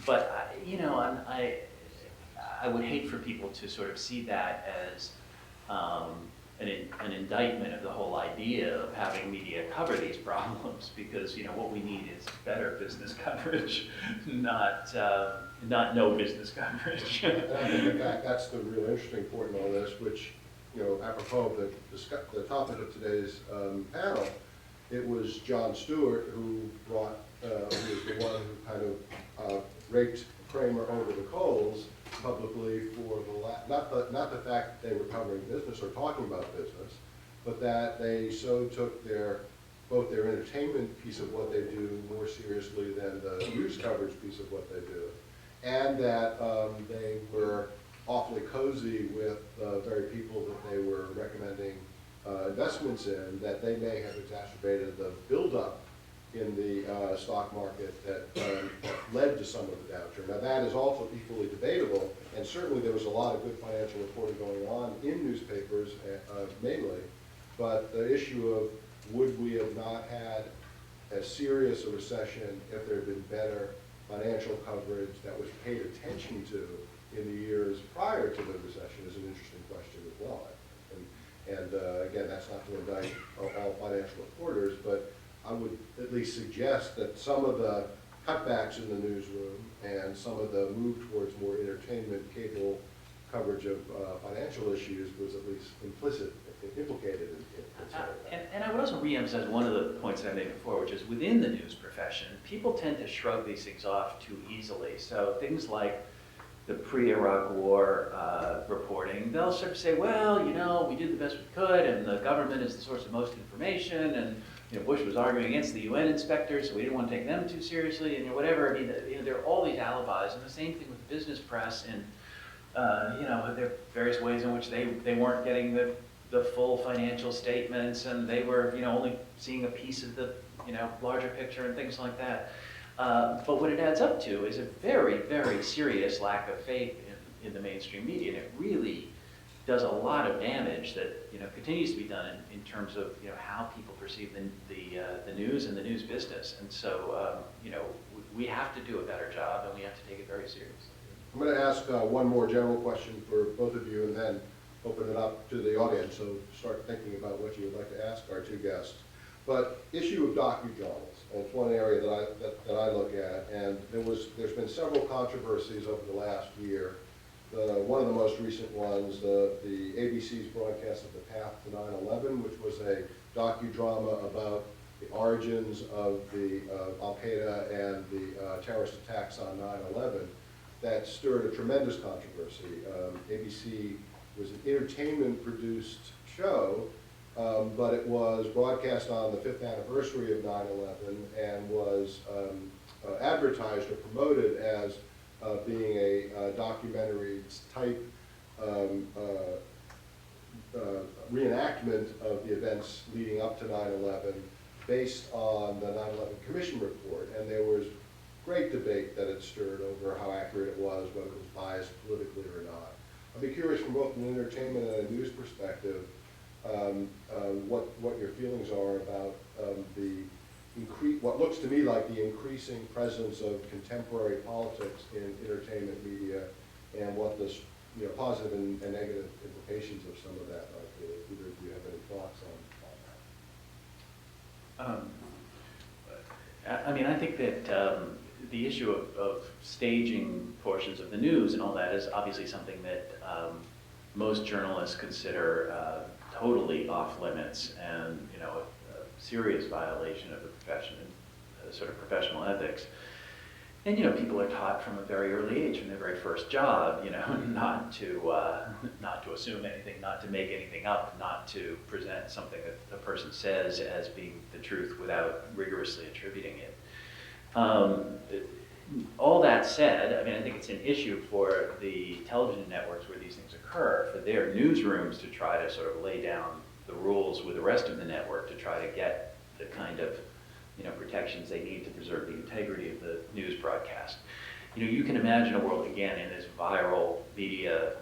But I would hate for people to sort of see that as an indictment of the whole idea of having media cover these problems, because, you know, what we need is better business coverage, not no business coverage. And I think, in fact, that's the real interesting point in all this, which, you know, apropos of the topic of today's panel, it was Jon Stewart who brought, who was the one who kind of raked Kramer over the coals publicly for not the fact that they were covering business or talking about business, but that they so took both their entertainment piece of what they do more seriously than the news coverage piece of what they do, and that they were awfully cozy with the very people that they were recommending investments in, that they may have exacerbated the buildup in the stock market that led to some of the downturn. Now that is also equally debatable, and certainly there was a lot of good financial reporting going on in newspapers mainly, but the issue of would we have not had as serious a recession if there had been better financial coverage that was paid attention to in the years prior to the recession is an interesting question as well. And again, that's not to indict all financial reporters, but I would at least suggest that some of the cutbacks in the newsroom and some of the move towards more entertainment cable coverage of financial issues was at least implicated in some of that. And I would also re-emphasize one of the points that I made before, which is within the news profession, people tend to shrug these things off too easily. So things like the pre-Iraq War reporting, they'll sort of say, well, you know, we did the best we could, and the government is the source of most information, and you know, Bush was arguing against the UN inspectors, so we didn't want to take them too seriously, and you know, whatever. I mean, you know, there are all these alibis, and the same thing with the business press, and you know, there are various ways in which they weren't getting the full financial statements, and they were, you know, only seeing a piece of the, you know, larger picture and things like that. But what it adds up to is a very, very serious lack of faith in the mainstream media, and it really does a lot of damage that, you know, continues to be done in terms of, you know, how people perceive the news and the news business. And so, you know, we have to do a better job, and we have to take it very seriously. I'm going to ask one more general question for both of you, and then open it up to the audience, so start thinking about what you would like to ask our two guests. But issue of docudramas, and it's one area that I look at, and there's been several controversies over the last year. One of the most recent ones, the ABC's broadcast of The Path to 9/11, which was a docudrama about the origins of the Al-Qaeda and the terrorist attacks on 9/11, that stirred a tremendous controversy. ABC was an entertainment-produced show, but it was broadcast on the 5th anniversary of 9/11 and was advertised or promoted as being a documentary type reenactment of the events leading up to 9/11 based on the 9/11 Commission report. And there was great debate that it stirred over how accurate it was, whether it was biased politically or not. I'd be curious from both an entertainment and a news perspective what your feelings are about what looks to me like the increasing presence of contemporary politics in entertainment media, and what the positive and negative implications of some of that might be. Either of you have any thoughts on that? I mean, I think that the issue of staging portions of the news and all that is obviously something that most journalists consider totally off limits, and you know, a serious violation of the profession and sort of professional ethics. And you know, people are taught from a very early age, from their very first job, you know, not to assume anything, not to make anything up, not to present something that the person says as being the truth without rigorously attributing it. All that said, I mean, I think it's an issue for the television networks where these things occur, for their newsrooms to try to sort of lay down the rules with the rest of the network to try to get the kind of, you know, protections they need to preserve the integrity of the news broadcast. You know, you can imagine a world, again, in this viral media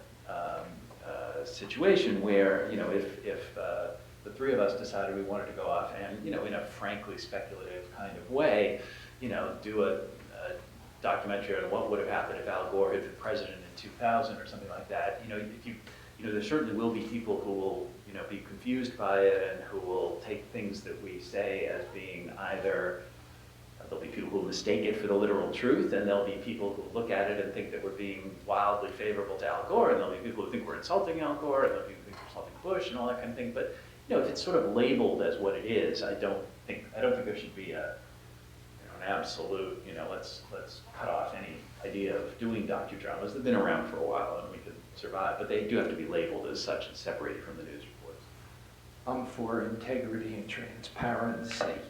situation where, you know, if the three of us decided we wanted to go off and, you know, in a frankly speculative kind of way, you know, do a documentary on what would have happened if Al Gore had been president in 2000 or something like that. You know, there certainly will be people who will, you know, be confused confused by it and who will take things that we say as being either, there'll be people who mistake it for the literal truth, and there'll be people who look at it and think that we're being wildly favorable to Al Gore, and there'll be people who think we're insulting Al Gore, and there'll be people who think we're insulting Bush and all that kind of thing. But you know, if it's sort of labeled as what it is, I don't think there should be a an absolute, let's cut off any idea of doing docudramas. They've been around for a while and we could survive, but they do have to be labeled as such and separated from the news reports. I'm for integrity and transparency.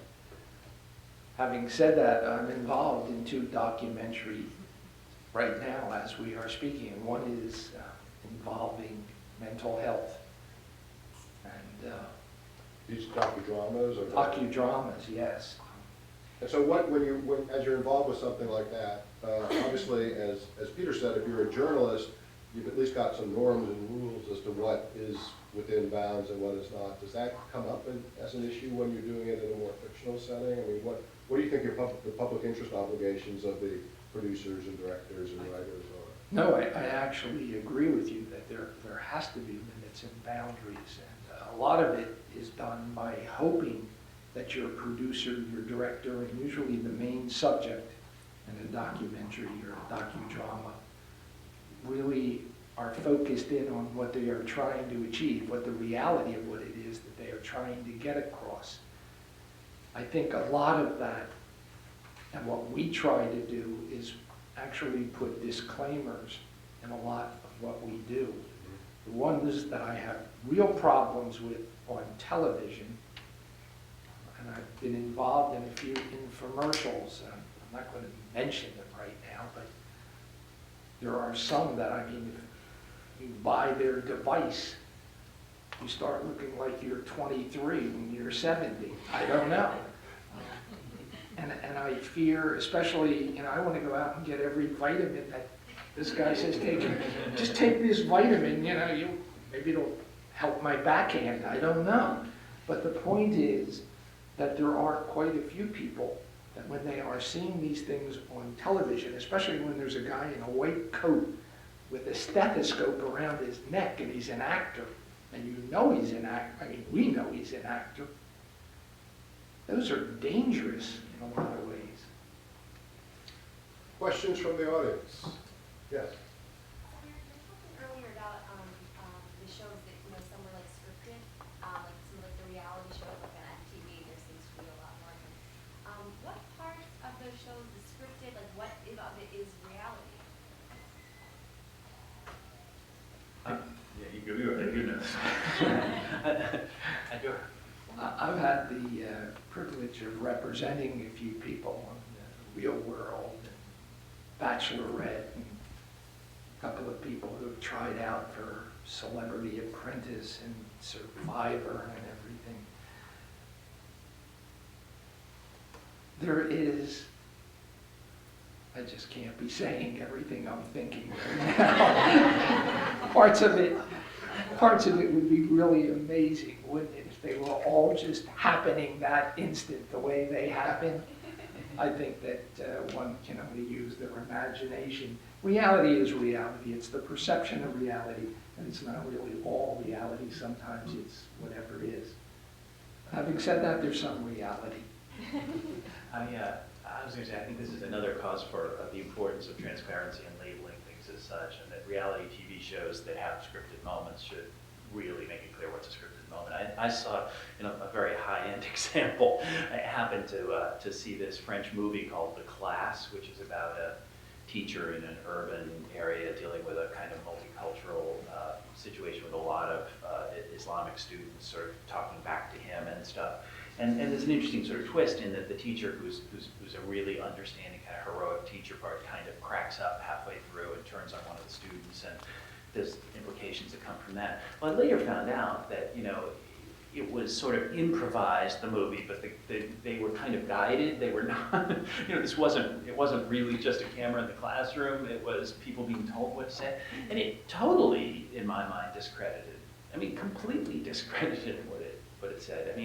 Having said that, I'm involved in 2 documentaries right now as we are speaking. One is involving mental health. And These docudramas or? docudramas, yes. And so as you're involved with something like that, obviously, as Peter said, if you're a journalist, you've at least got some norms and rules as to what is within bounds and what is not. Does that come up as an issue when you're doing it in a more fictional setting? I mean, what do you think the public interest obligations of the producers and directors and writers are? No, I actually agree with you that there has to be limits and boundaries. And a lot of it is done by hoping that your producer, your director, and usually the main subject in a documentary or a docudrama really are focused in on what they are trying to achieve, what the reality of what it is that they are trying to get across. I think a lot of that, and what we try to do, is actually put disclaimers in a lot of what we do. The ones that I have real problems with on television, and I've been involved in a few infomercials. I'm not going to mention them right now, but there are some that, I mean, if you buy their device, you start looking like you're 23 when you're 70. I don't know. And I fear, especially, I want to go out and get every vitamin that this guy says, just take this vitamin, maybe it'll help my backhand. I don't know. But the point is that there are quite a few people that when they are seeing these things on television, especially when there's a guy in a white coat with a stethoscope around his neck and he's an actor, and he's an actor, we know he's an actor, those are dangerous in a lot of ways. Questions from the audience? Yes. We were talking earlier about the shows that some were like scripted, like some of the reality shows like on MTV. There seems to be a lot more of them. What part of those shows is scripted? Like what of it is reality? Yeah, you go ahead. You know. I do. I've had the privilege of representing a few people on the Real World and Bachelorette, and a couple of people who have tried out for Celebrity Apprentice and Survivor and everything. There is, I just can't be saying everything I'm thinking right now. Parts of it would be really amazing, wouldn't it, if they were all just happening that instant the way they happen. I think that one can only use their imagination. Reality is reality. It's the perception of reality, and it's not really all reality. Sometimes it's whatever is. Having said that, there's some reality. I was going to say, I think this is another cause for the importance of transparency and labeling things as such, and that reality TV shows that have scripted moments should really make it clear what's a scripted moment. I saw a very high-end example. I happened to see this French movie called The Class, which is about a teacher in an urban area dealing with a kind of multicultural situation with a lot of Islamic students sort of talking back to him and stuff. And there's an interesting sort of twist in that the teacher, who's a really understanding kind of heroic teacher part, kind of cracks up halfway through and turns on one of the students, and there's implications that come from that. Well, I later found out that it was sort of improvised, the movie, but they were kind of guided. They were not, it wasn't really just a camera in the classroom. It was people being told what to say, and it totally, in my mind, completely discredited what it said.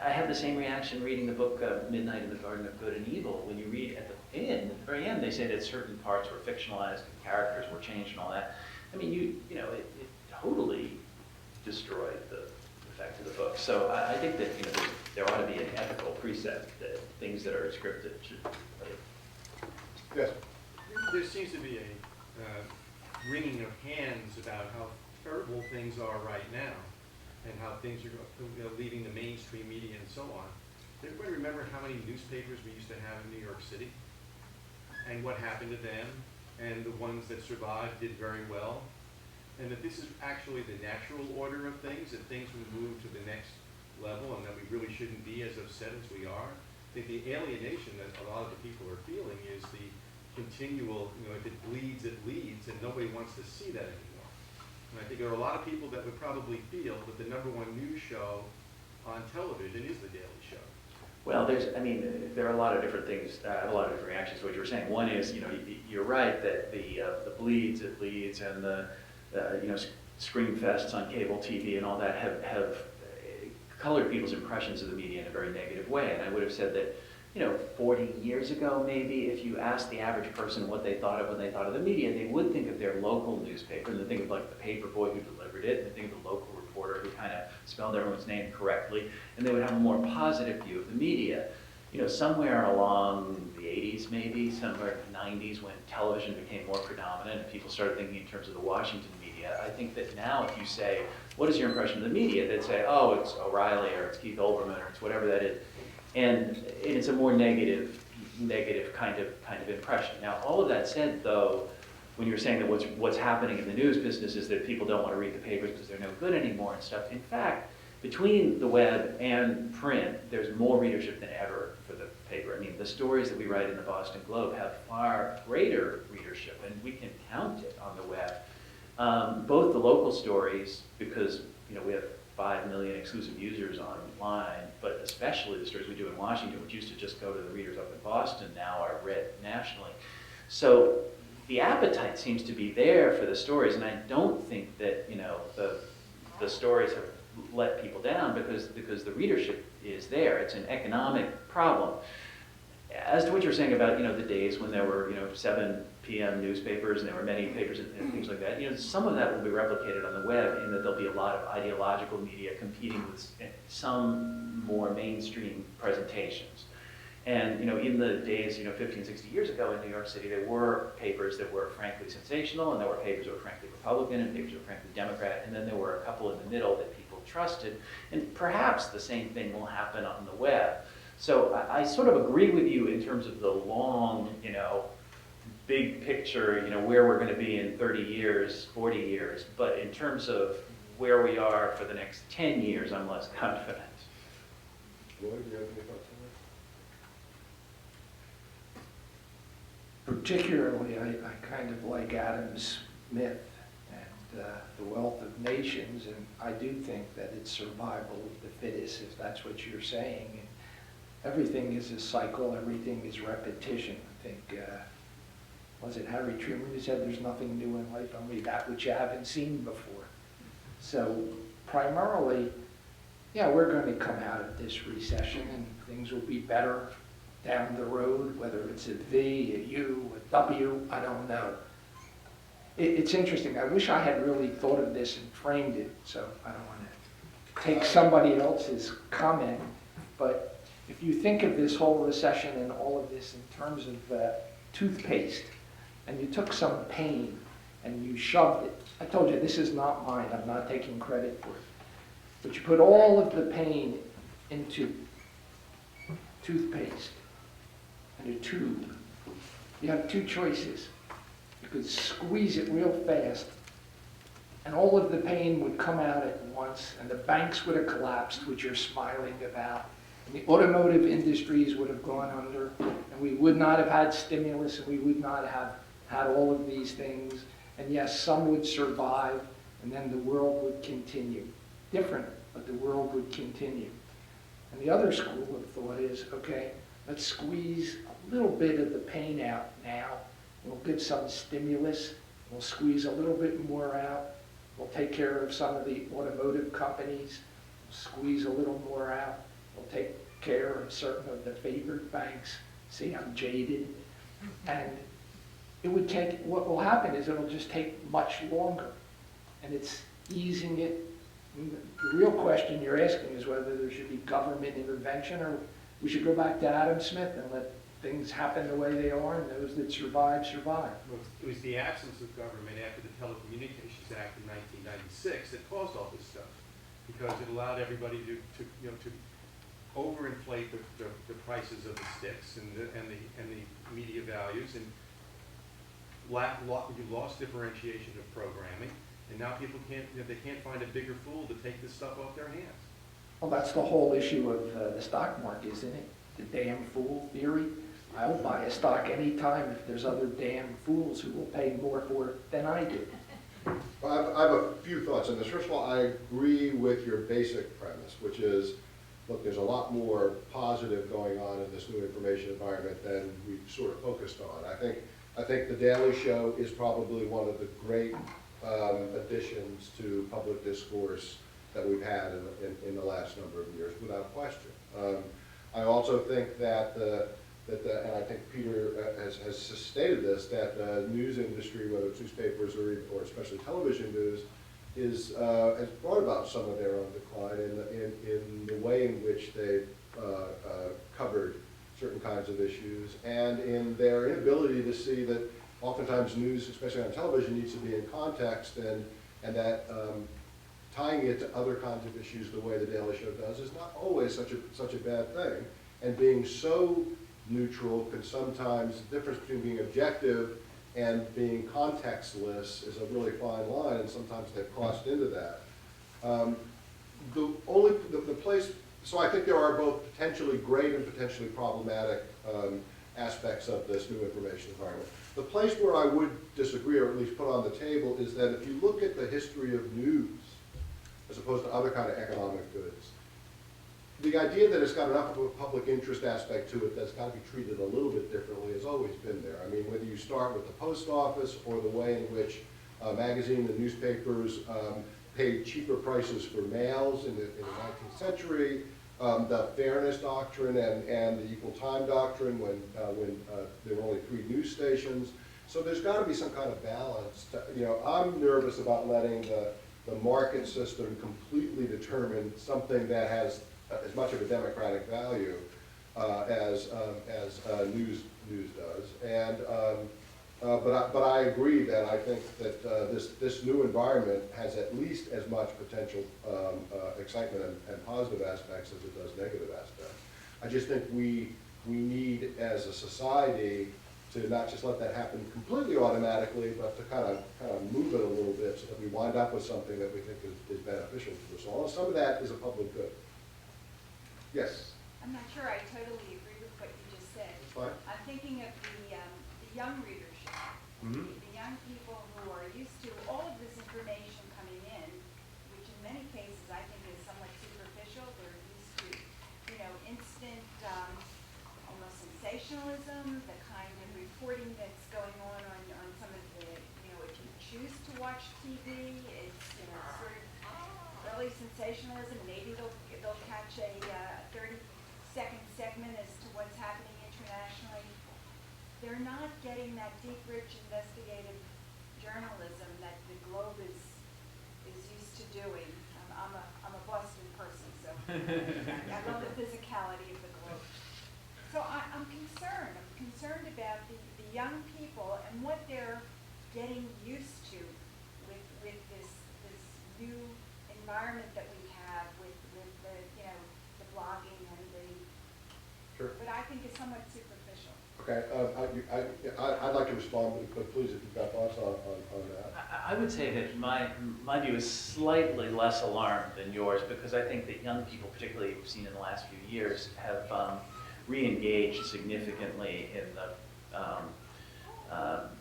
I had the same reaction reading the book Midnight in the Garden of Good and Evil. When you read at the very end, they say that certain parts were fictionalized and characters were changed and all that. It totally destroyed the effect of books. So I think that, there ought to be an ethical precept that things that are scripted should. Yes. There seems to be a wringing of hands about how terrible things are right now and how things are leaving the mainstream media and so on. Does everybody remember how many newspapers we used to have in New York City? And what happened to them? And the ones that survived did very well? And that this is actually the natural order of things, that things will move to the next level and that we really shouldn't be as upset as we are. I think the alienation that a lot of the people are feeling is the continual, if it bleeds, it leads, and nobody wants to see that anymore. And I think there are a lot of people that would probably feel that the #1 news show on television is The Daily Show. Well, there are a lot of different things, a lot of different reactions to what you were saying. One is, you're right that the bleeds, it leads, and the scream fests on cable TV and all that have colored people's impressions of the media in a very negative way. And I would have said that, 40 years ago, maybe, if you asked the average person what they thought of when they thought of the media, they would think of their local newspaper, and they think of like the paper boy who delivered it, and they think of the local reporter who kind of spelled everyone's name correctly, and they would have a more positive view of the media. Somewhere along the 80s, maybe, somewhere in the 90s, when television became more predominant and people started thinking in terms of the Washington media, I think that now if you say, what is your impression of the media? They'd say, oh, it's O'Reilly, or it's Keith Olbermann, or it's whatever that is. And it's a more negative kind of impression. Now, all of that said, though, when you were saying that what's happening in the news business is that people don't want to read the papers because they're no good anymore and stuff, in fact, between the web and print, there's more readership than ever for the paper. I mean, the stories that we write in the Boston Globe have far greater readership, and we can count it on the web. Both the local stories, because we have 5 million exclusive users online, but especially the stories we do in Washington, which used to just go to the readers up in Boston, now are read nationally. So the appetite seems to be there for the stories, and I don't think that the stories have let people down because the readership is there. It's an economic problem. As to what you're saying about the days when there were 7 p.m. newspapers and there were many papers and things like that, some of that will be replicated on the web in that there'll be a lot of ideological media competing with some more mainstream presentations. And in the days 15, 60 years ago in New York City, there were papers that were frankly sensational, and there were papers that were frankly Republican, and papers that were frankly Democrat, and then there were a couple in the middle that people trusted. And perhaps the same thing will happen on the web. So I sort of agree with you in terms of the long, big picture, where we're going to be in 30 years, 40 years. But in terms of where we are for the next 10 years, I'm less confident. Lloyd, do you have any thoughts on Particularly, I kind of like Adam Smith and The Wealth of Nations, and I do think that it's survival of the fittest, if that's what you're saying. And everything is a cycle, everything is repetition. I think, was it Harry Truman who said there's nothing new in life, only that which you haven't seen before? So primarily, yeah, we're going to come out of this recession and things will be better down the road, whether it's a V, a U, a W, I don't know. It's interesting. I wish I had really thought of this and framed it, so I don't want to take somebody else's comment, but if you think of this whole recession and all of this in terms of toothpaste, and you took some pain and you shoved it, I told you this is not mine, I'm not taking credit for it, but you put all of the pain into toothpaste and a tube. You have two choices. You could squeeze it real fast and all of the pain would come out at once and the banks would have collapsed, which you're smiling about. And the automotive industries would have gone under, and we would not have had stimulus, and we would not have had all of these things. And yes, some would survive, and then the world would continue. Different, but the world would continue. And the other school of thought is, okay, let's squeeze a little bit of the pain out now. We'll give some stimulus. We'll squeeze a little bit more out. We'll take care of some of the automotive companies. We'll squeeze a little more out. We'll take care of certain of the favored banks. See, I'm jaded. And it would take, what will happen is it'll just take much longer. And it's easing it The real question you're asking is whether there should be government intervention, or we should go back to Adam Smith and let things happen the way they are, and those that survive, survive. Well, it was the absence of government after the Telecommunications Act in 1996 that caused all this stuff, because it allowed everybody to overinflate the prices of the sticks and the media values, and you lost differentiation of programming, and now people they can't find a bigger fool to take this stuff off their hands. Well, that's the whole issue of the stock market, isn't it? The damn fool theory. I'll buy a stock anytime if there's other damn fools who will pay more for it than I do. Well, I have a few thoughts on this. First of all, I agree with your basic premise, which is, look, there's a lot more positive going on in this new information environment than we've sort of focused on. I think The Daily Show is probably one of the great additions to public discourse that we've had in the last number of years, without question. I also think that and I think Peter has stated this, that the news industry, whether it's newspapers or especially television news, has brought about some of their own decline in the way in which they've covered certain kinds of issues, and in their inability to see that oftentimes news, especially on television, needs to be in context, and that tying it to other kinds of issues the way The Daily Show does is not always such a bad thing. And being so neutral can sometimes, the difference between being objective and being contextless is a really fine line, and sometimes they've crossed into that. The place, so I think there are both potentially great and potentially problematic aspects of this new information environment. The place where I would disagree, or at least put on the table, is that if you look at the history of news, as opposed to other kind of economic goods, the idea that it's got enough of a public interest aspect to it that's got to be treated a little bit differently has always been there. I mean, whether you start with the post office or the way in which magazines and newspapers paid cheaper prices for mails in the 19th century, the fairness doctrine and the equal time doctrine when there were only 3 news stations. So there's got to be some kind of balance. I'm nervous about letting the market system completely determine something that has as much of a democratic value as news does. And but I agree that I think that this new environment has at least as much potential excitement and positive aspects as it does negative aspects. I just think we need, as a society, to not just let that happen completely automatically, but to kind of move it a little bit so that we wind up with something that we think is beneficial to us all. And some of that is a public good. Yes? I'm not sure I totally agree with what you just said. That's fine. I'm thinking of the young readership, the young people who are used to all of this information coming in, which in many cases I think is somewhat superficial. They're used to, instant, almost sensationalism, the kind of reporting that's going on some of the, if you choose to watch TV, it's, sort of early sensationalism. Maybe they'll catch a 30-second segment as to what's happening internationally. They're not getting that deep, rich, investigative journalism that the Globe is used to doing. I'm a Boston person, so I love the physicality of the Globe. So I'm concerned. I'm concerned about the young people and what they're getting used to with this new environment that we have with the the blogging and the. Sure. But I think it's somewhat superficial. Okay, I'd like to respond, but please, if you've got thoughts on that. I would say that my view is slightly less alarmed than yours, because I think that young people, particularly we've seen in the last few years, have re-engaged significantly in the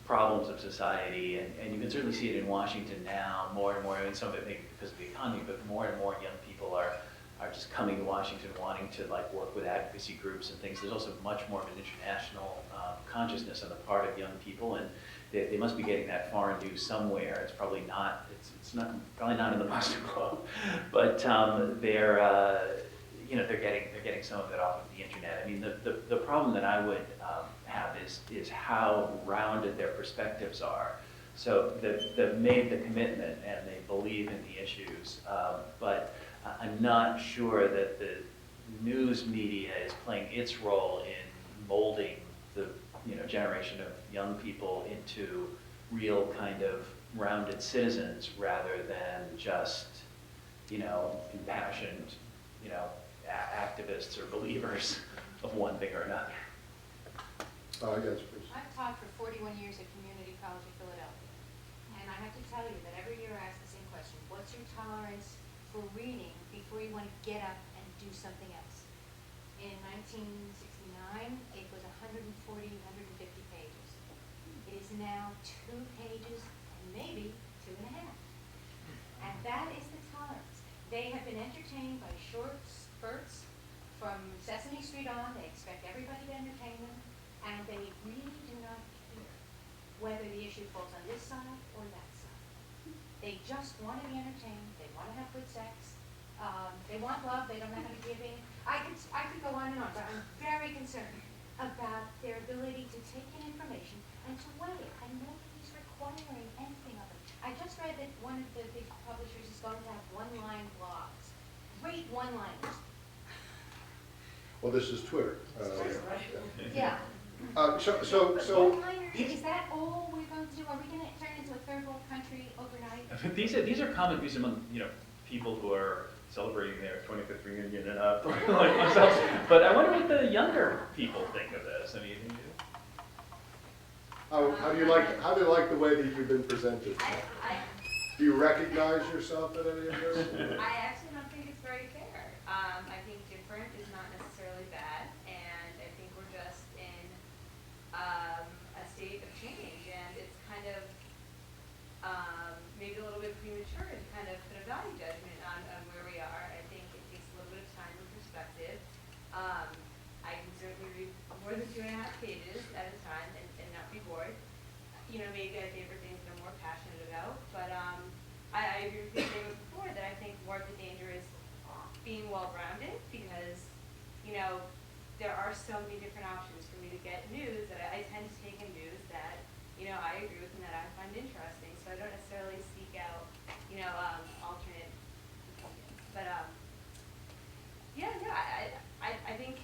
problems of society, and you can certainly see it in Washington now, more and more, and some of it maybe because of the economy, but more and more young people are just coming to Washington wanting to work with advocacy groups and things. There's also much more of an international consciousness on the part of young people, and they must be getting that foreign news somewhere. It's probably not. It's not probably not in the Boston Globe, but they're getting some of it off of the internet. I mean, the problem that I would have is how rounded their perspectives are. So they've made the commitment and they believe in the issues, but I'm not sure that the news media is playing its role in molding the generation of young people into real kind of rounded citizens rather than just impassioned activists or believers of one thing or another. Yes, please. I've taught for 41 years at Community College of Philadelphia, and I have to tell you that every year I ask the same question: what's your tolerance for reading before you want to get up and do something else? In 1969, it was 140, 150 pages. It is now 2 pages and maybe 2.5. And that is the tolerance. They have been entertained by short spurts from Sesame Street on. They expect everybody to entertain them, and they really do not care whether the issue falls on this side or that side. They just want to be entertained. They want to have good sex. They want love. They don't know how to give in. I could go on and on, but I'm very concerned about their ability to take in information and to weigh it. And nobody's requiring anything of them. I just read that one of the big publishers is going to have one-line blogs. Great one-liners. Well, this is Twitter. Yeah. So One-liners, is that all we're going to do? Are we going to turn into a third world country overnight? These are common views among people who are celebrating their 25th reunion and like myself. But I wonder what the younger people think of this. I mean, how do you like the way that you've been presented? Do you recognize yourself in any of this? I actually don't think it's very fair. I think different is not necessarily bad, and I think we're just in a state of change, and it's kind of maybe a little bit premature to kind of put a value judgment on where we are. I think it takes a little bit of time and perspective. I can certainly read more than 2.5 pages at a time and not be bored. Maybe I favor things that I'm more passionate about, but I agree with you saying before that I think more of the danger is being well-rounded because, there are so many different options for me to get news that I tend to take in news that, I agree with and that I find interesting, so I don't necessarily seek out, alternate opinions. But, I think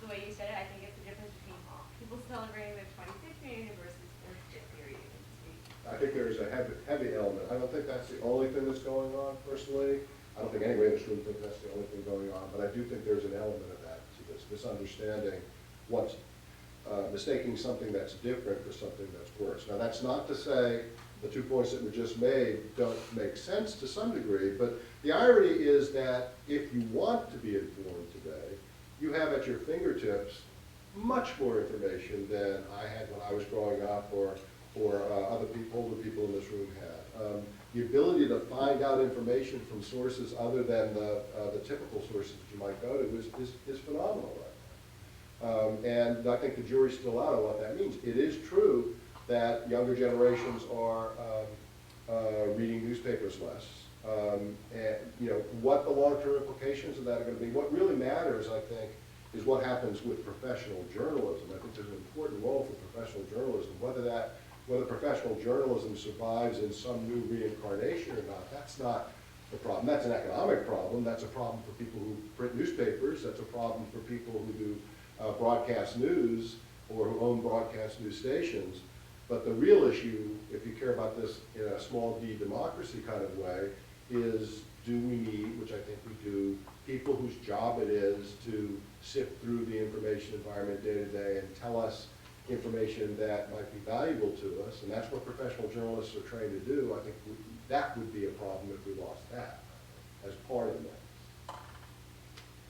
the way you said it, I think it's the difference between people celebrating their 25th reunion versus their 5th reunion. I think there's a heavy element. I don't think that's the only thing that's going on personally. I don't think anybody in this room thinks that's the only thing going on, but I do think there's an element of that to this misunderstanding what's mistaking something that's different for something that's worse. Now, that's not to say the 2 points that were just made don't make sense to some degree, but the irony is that if you want to be informed today, you have at your fingertips much more information than I had when I was growing up or other people, the people in this room had. The ability to find out information from sources other than the typical sources that you might go to is phenomenal right now. And I think the jury's still out on what that means. It is true that younger generations are reading newspapers less. And what the long-term implications of that are going to be. What really matters, I think, is what happens with professional journalism. I think there's an important role for professional journalism. Whether professional journalism survives in some new reincarnation or not, that's not the problem. That's an economic problem. That's a problem for people who print newspapers. That's a problem for people who do broadcast news or who own broadcast news stations. But the real issue, if you care about this in a small d democracy kind of way, is do we need, which I think we do, people whose job it is to sift through the information environment day to day and tell us information that might be valuable to us, and that's what professional journalists are trained to do. I think that would be a problem if we lost that as part of that.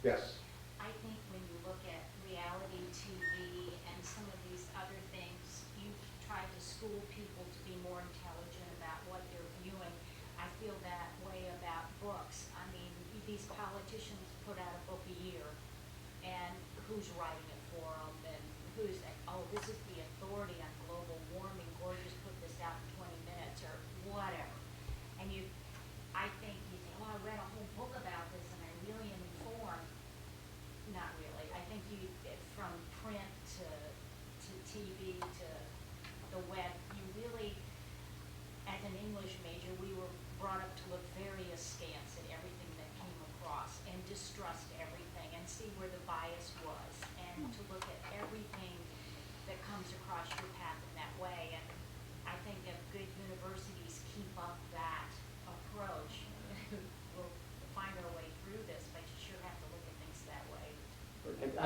Yes? I think when you look at reality TV and some of these other things, you've tried to school people to be more intelligent about what they're viewing. I feel that way about books. I mean, these politicians put out a book a year, and who's writing it for them, and who's, oh, this is the authority on global warming, or just put this out in 20 minutes, or whatever. And I think you think, oh, I read a whole book about this, and I'm really informed. Not really. I think from print to TV to the web, you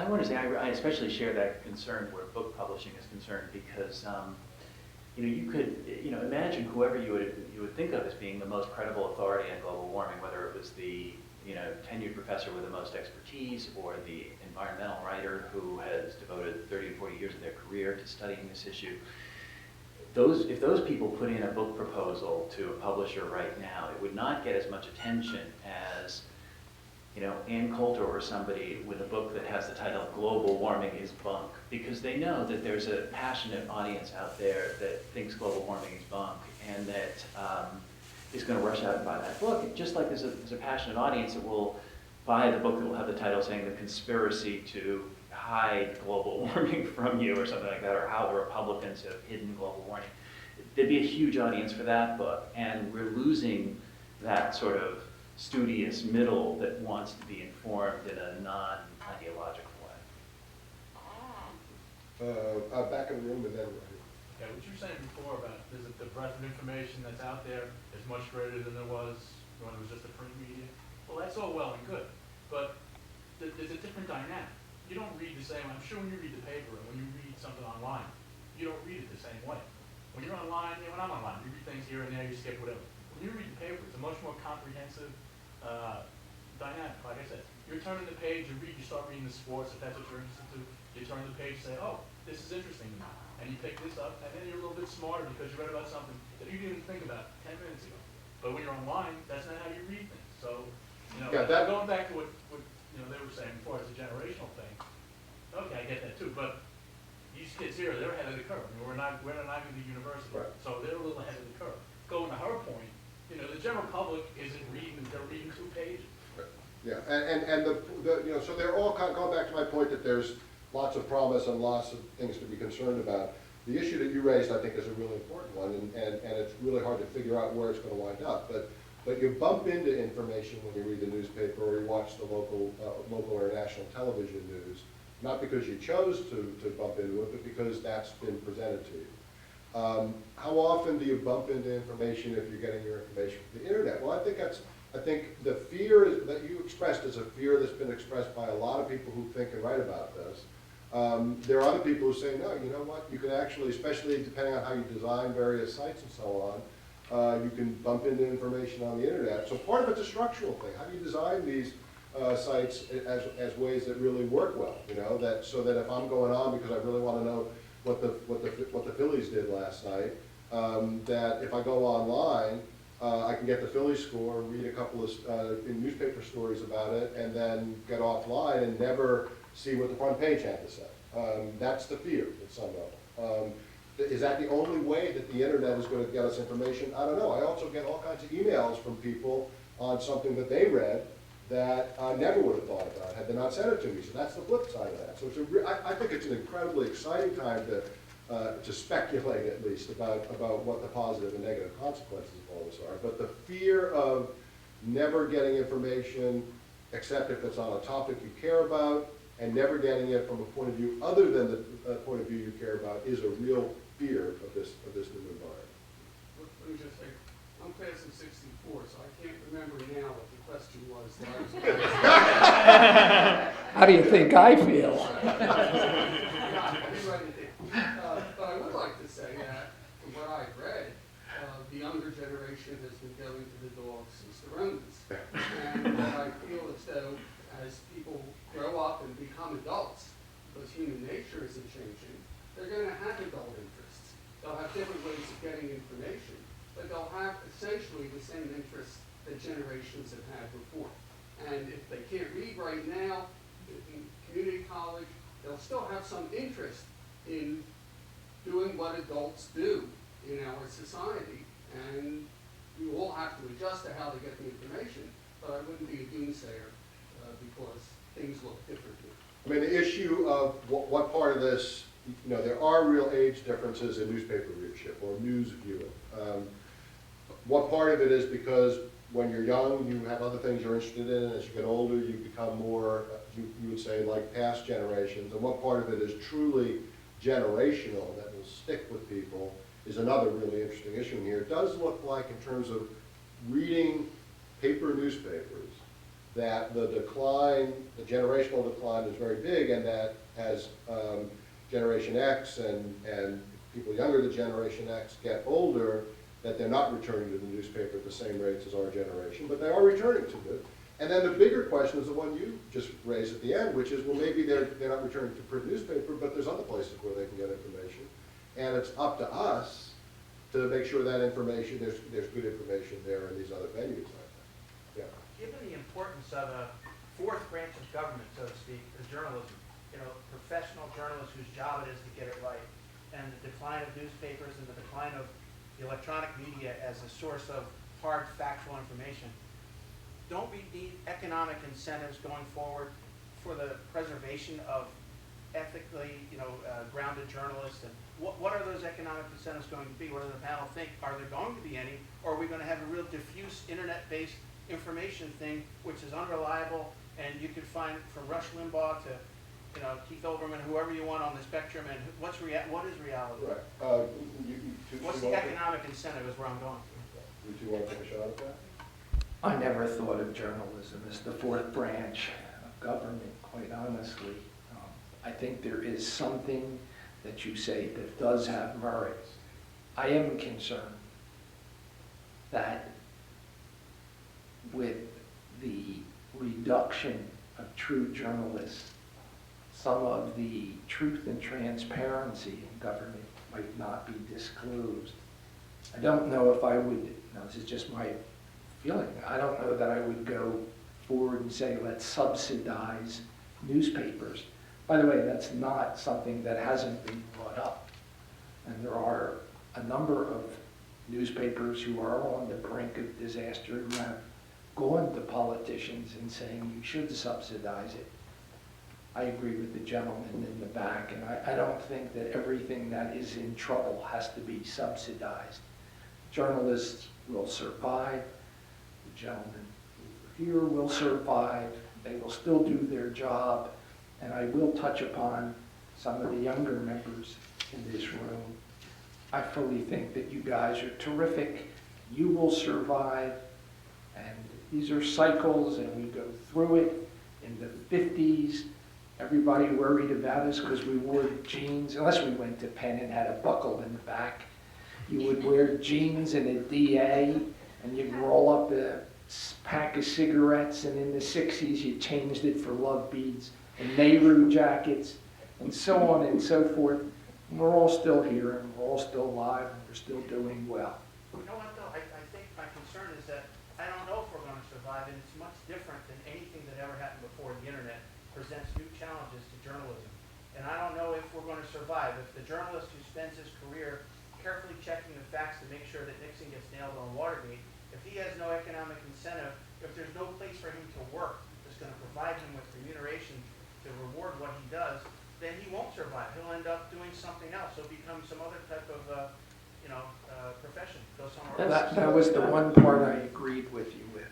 I want to say I especially share that concern where book publishing is concerned because you could imagine whoever you would think of as being the most credible authority on global warming, whether it was the tenured professor with the most expertise or the environmental writer who has devoted 30 and 40 years of their career to studying this issue. If those people put in a book proposal to a publisher right now, it would not get as much attention as Ann Coulter or somebody with a book that has the title Global Warming is Bunk, because they know that there's a passionate audience out there that thinks global warming is bunk and that is going to rush out and buy that book. Just like there's a passionate audience that will buy the book that will have the title saying The Conspiracy to Hide Global Warming from You or something like that, or How the Republicans Have Hidden Global Warming. There'd be a huge audience for that book, and we're losing that sort of studious middle that wants to be informed in a non-ideological way. Back in the room and then. Yeah, what you were saying before about the breadth of information that's out there is much greater than there was when it was just a print media. Well, that's all well and good, but there's a different dynamic. You don't read the same. I'm sure when you read the paper and when you read something online, you don't read it the same way. When you're online, when I'm online, you read things here and there, you skip whatever. When you read the paper, it's a much more comprehensive dynamic. Like I said, you're turning the page, you start reading the sports, if that's what you're interested in. You turn the page and say, oh, this is interesting to me. And you pick this up, and then you're a little bit smarter because you read about something that you didn't think about 10 minutes ago. But when you're online, that's not how you read things. So, going back to what they were saying before, it's a generational thing. Okay, I get that too, but these kids here, they're ahead of the curve. I mean, we're not even the university, right. So they're a little ahead of the curve. Going to her point, the general public isn't reading; they're reading 2 pages. Right. Yeah, and so they're all going back to my point that there's lots of promise and lots of things to be concerned about. The issue that you raised, I think, is a really important one, and it's really hard to figure out where it's going to wind up. But you bump into information when you read the newspaper or you watch the local or national television news, not because you chose to bump into it, but because that's been presented to you. How often do you bump into information if you're getting your information from the internet? Well, I think the fear that you expressed is a fear that's been expressed by a lot of people who think and write about this. There are other people who say, no, you know what, you can actually, especially depending on how you design various sites and so on, you can bump into information on the internet. So part of it's a structural thing. How do you design these sites as ways that really work well? So that if I'm going on because I really want to know what the Phillies did last night, that if I go online, I can get the Phillies score, read a couple of newspaper stories about it, and then get offline and never see what the front page had to say. That's the fear at some level. Is that the only way that the internet is going to get us information? I don't know. I also get all kinds of emails from people on something that they read that I never would have thought about had they not sent it to me. So that's the flip side of that. So I think it's an incredibly exciting time to speculate, at least, about what the positive and negative consequences of all this are. But the fear of never getting information, except if it's on a topic you care about, and never getting it from a point of view other than the point of view you care about, is a real fear of this new environment. Let me just say, I'm class of '64, so I can't remember now what the question was. How do you think I feel? But I would like to say that, from what I've read, the younger generation has been going to the dogs since the Romans. And I feel as though as people grow up and become adults, because human nature isn't changing, they're going to have adult interests. They'll have different ways of getting information, but they'll have essentially the same interests that generations have had before. And if they can't read right now in community college, they'll still have some interest in doing what adults do in our society. And we all have to adjust to how they get the information, but I wouldn't be a doomsayer because things look differently. I mean, the issue of what part of this, there are real age differences in newspaper readership or news viewing. What part of it is because when you're young, you have other things you're interested in, and as you get older, you become more, you would say, like past generations, and what part of it is truly generational that will stick with people is another really interesting issue here. It does look like, in terms of reading paper newspapers, that the decline, the generational decline is very big, and that as Generation X and people younger than Generation X get older, that they're not returning to the newspaper at the same rates as our generation, but they are returning to it. And then the bigger question is the one you just raised at the end, which is, well, maybe they're not returning to print newspaper, but there's other places where they can get information. And it's up to us to make sure that information, there's good information there in these other venues, I think. Yeah. Given the importance of a fourth branch of government, so to speak, the journalism, professional journalists whose job it is to get it right, and the decline of newspapers and the decline of the electronic media as a source of hard factual information, don't we need economic incentives going forward for the preservation of ethically, grounded journalists? And what are those economic incentives going to be? What does the panel think? Are there going to be any? Or are we going to have a real diffuse internet-based information thing, which is unreliable, and you can find from Rush Limbaugh to Keith Olbermann, whoever you want on the spectrum, and what is reality? Right. What's the economic incentive is where I'm going. You two want to take a shot at that? I never thought of journalism as the fourth branch of government, quite honestly. I think there is something that you say that does have merit. I am concerned that with the reduction of true journalists, some of the truth and transparency in government might not be disclosed. I don't know if I would, now this is just my feeling, I don't know that I would go forward and say, let's subsidize newspapers. By the way, that's not something that hasn't been brought up. And there are a number of newspapers who are on the brink of disaster who have gone to politicians and saying you should subsidize it. I agree with the gentleman in the back, and I don't think that everything that is in trouble has to be subsidized. Journalists will survive. The gentlemen here will survive. They will still do their job. And I will touch upon some of the younger members in this room. I fully think that you guys are terrific. You will survive. And these are cycles, and we go through it. In the 50s, everybody worried about us because we wore jeans, unless we went to Penn and had a buckle in the back. You would wear jeans and a DA, and you'd roll up a pack of cigarettes, and in the 60s you changed it for love beads and Nehru jackets, and so on and so forth. And we're all still here, and we're all still alive, and we're still doing well. You know what, though? I think my concern is that I don't know if we're going to survive, and it's much different than anything that ever happened before. The internet presents new challenges to journalism. And I don't know if we're going to survive. If the journalist who spends his career carefully checking the facts to make sure that Nixon gets nailed on Watergate, if he has no economic incentive, if there's no place for him to work that's going to provide him with remuneration to reward what he does, then he won't survive. He'll end up doing something else. He'll become some other type of, profession. Go somewhere else. That was the one part I agreed with you with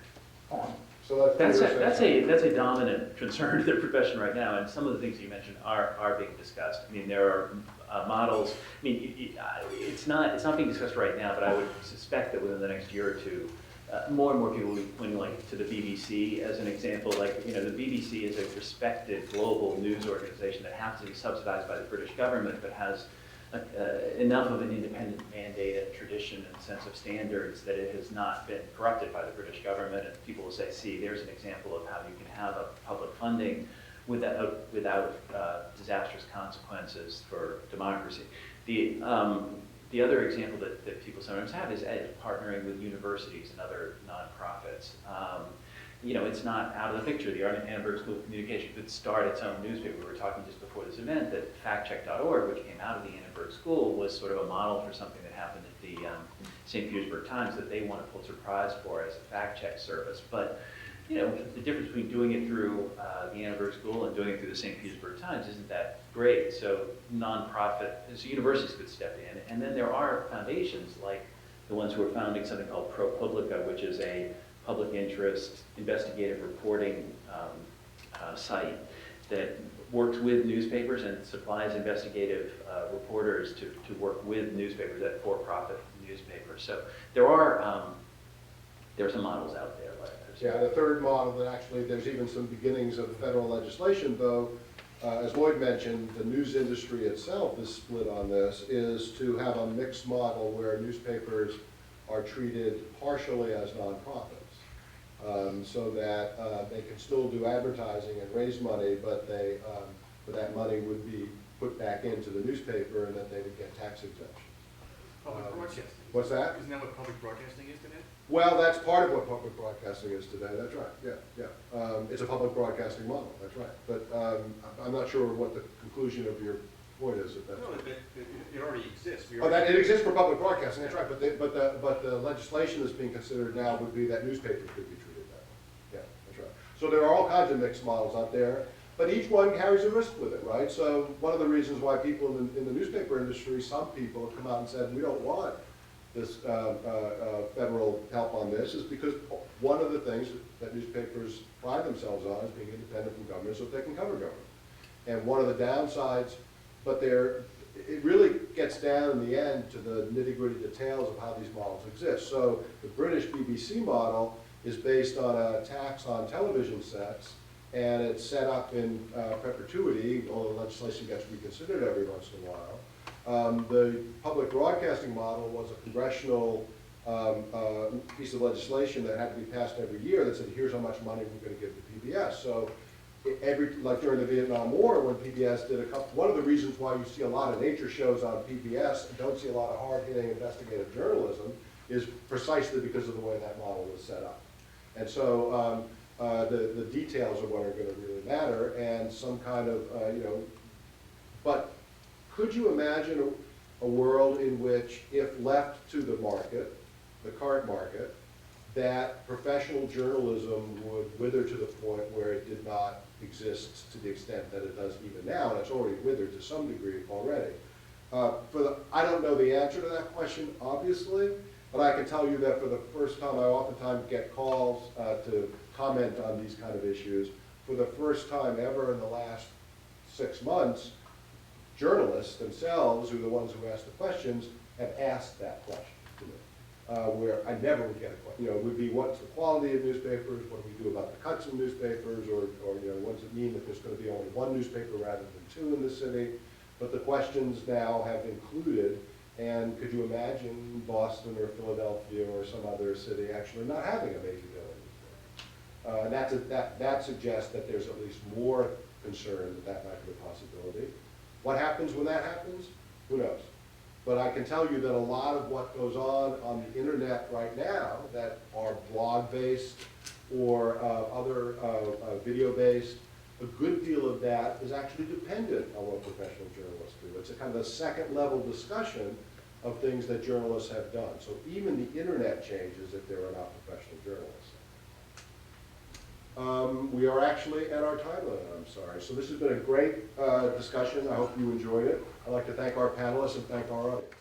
on. So that's a dominant concern to the profession right now, and some of the things you mentioned are being discussed. I mean, there are models. I mean, it's not being discussed right now, but I would suspect that within the next year or two, more and more people will be pointing like to the BBC as an example. Like, the BBC is a respected global news organization that happens to be subsidized by the British government, but has enough of an independent mandate and tradition and sense of standards that it has not been corrupted by the British government. And people will say, see, there's an example of how you can have a public funding without disastrous consequences for democracy. The other example that people sometimes have is partnering with universities and other nonprofits. It's not out of the picture. The Annenberg School of Communication could start its own newspaper. We were talking just before this event that factcheck.org, which came out of the Annenberg School, was sort of a model for something that happened at the St. Petersburg Times that they won a Pulitzer Prize for as a fact-check service. But the difference between doing it through the Annenberg School and doing it through the St. Petersburg Times isn't that great. So so universities could step in. And then there are foundations like the ones who are founding something called ProPublica, which is a public interest investigative reporting site that works with newspapers and supplies investigative reporters to work with newspapers, that for-profit newspapers. So there are there are some models out there like this. Yeah, the third model that actually, there's even some beginnings of federal legislation, though, as Lloyd mentioned, the news industry itself is split on this, is to have a mixed model where newspapers are treated partially as nonprofits, so that they can still do advertising and raise money, but that money would be put back into the newspaper and that they would get tax exemptions. Public broadcasting. What's that? Isn't that what public broadcasting is today? Well, that's part of what public broadcasting is today, that's right, yeah. It's a public broadcasting model, that's right. But I'm not sure what the conclusion of your point is, if that's. No, it already exists. Oh, that, it exists for public broadcasting, that's right, but the legislation that's being considered now would be that newspapers could be treated that way. Yeah, that's right. So there are all kinds of mixed models out there, but each one carries a risk with it, right? So one of the reasons why people in the newspaper industry, some people have come out and said, we don't want this federal help on this, is because one of the things that newspapers pride themselves on is being independent from government so that they can cover government. And one of the downsides, but it really gets down in the end to the nitty-gritty details of how these models exist. So the British BBC model is based on a tax on television sets, and it's set up in perpetuity, although the legislation gets reconsidered every once in a while. The public broadcasting model was a congressional piece of legislation that had to be passed every year that said, here's how much money we're going to give to PBS. So like during the Vietnam War, when PBS did one of the reasons why you see a lot of nature shows on PBS and don't see a lot of hard-hitting investigative journalism is precisely because of the way that model was set up. And so the details are what are going to really matter, and some kind of, but could you imagine a world in which, if left to the market, the current market, that professional journalism would wither to the point where it did not exist to the extent that it does even now, and it's already withered to some degree already? I don't know the answer to that question, obviously, but I can tell you that for the first time, I oftentimes get calls to comment on these kind of issues. For the first time ever in the last 6 months, journalists themselves, who are the ones who ask the questions, have asked that question to me, where I never would get a question. It would be, what's the quality of newspapers? What do we do about the cuts in newspapers? Or what does it mean that there's going to be only one newspaper rather than 2 in the city? But the questions now have included, and could you imagine Boston or Philadelphia or some other city actually not having a major daily newspaper? And that suggests that there's at least more concern that might be a possibility. What happens when that happens? Who knows? But I can tell you that a lot of what goes on the internet right now that are blog-based or other video-based, a good deal of that is actually dependent on what professional journalists do. It's a kind of a second-level discussion of things that journalists have done. So even the internet changes if there are not professional journalists. We are actually at our time limit, I'm sorry. So this has been a great discussion. I hope you enjoyed it. I'd like to thank our panelists and thank our audience.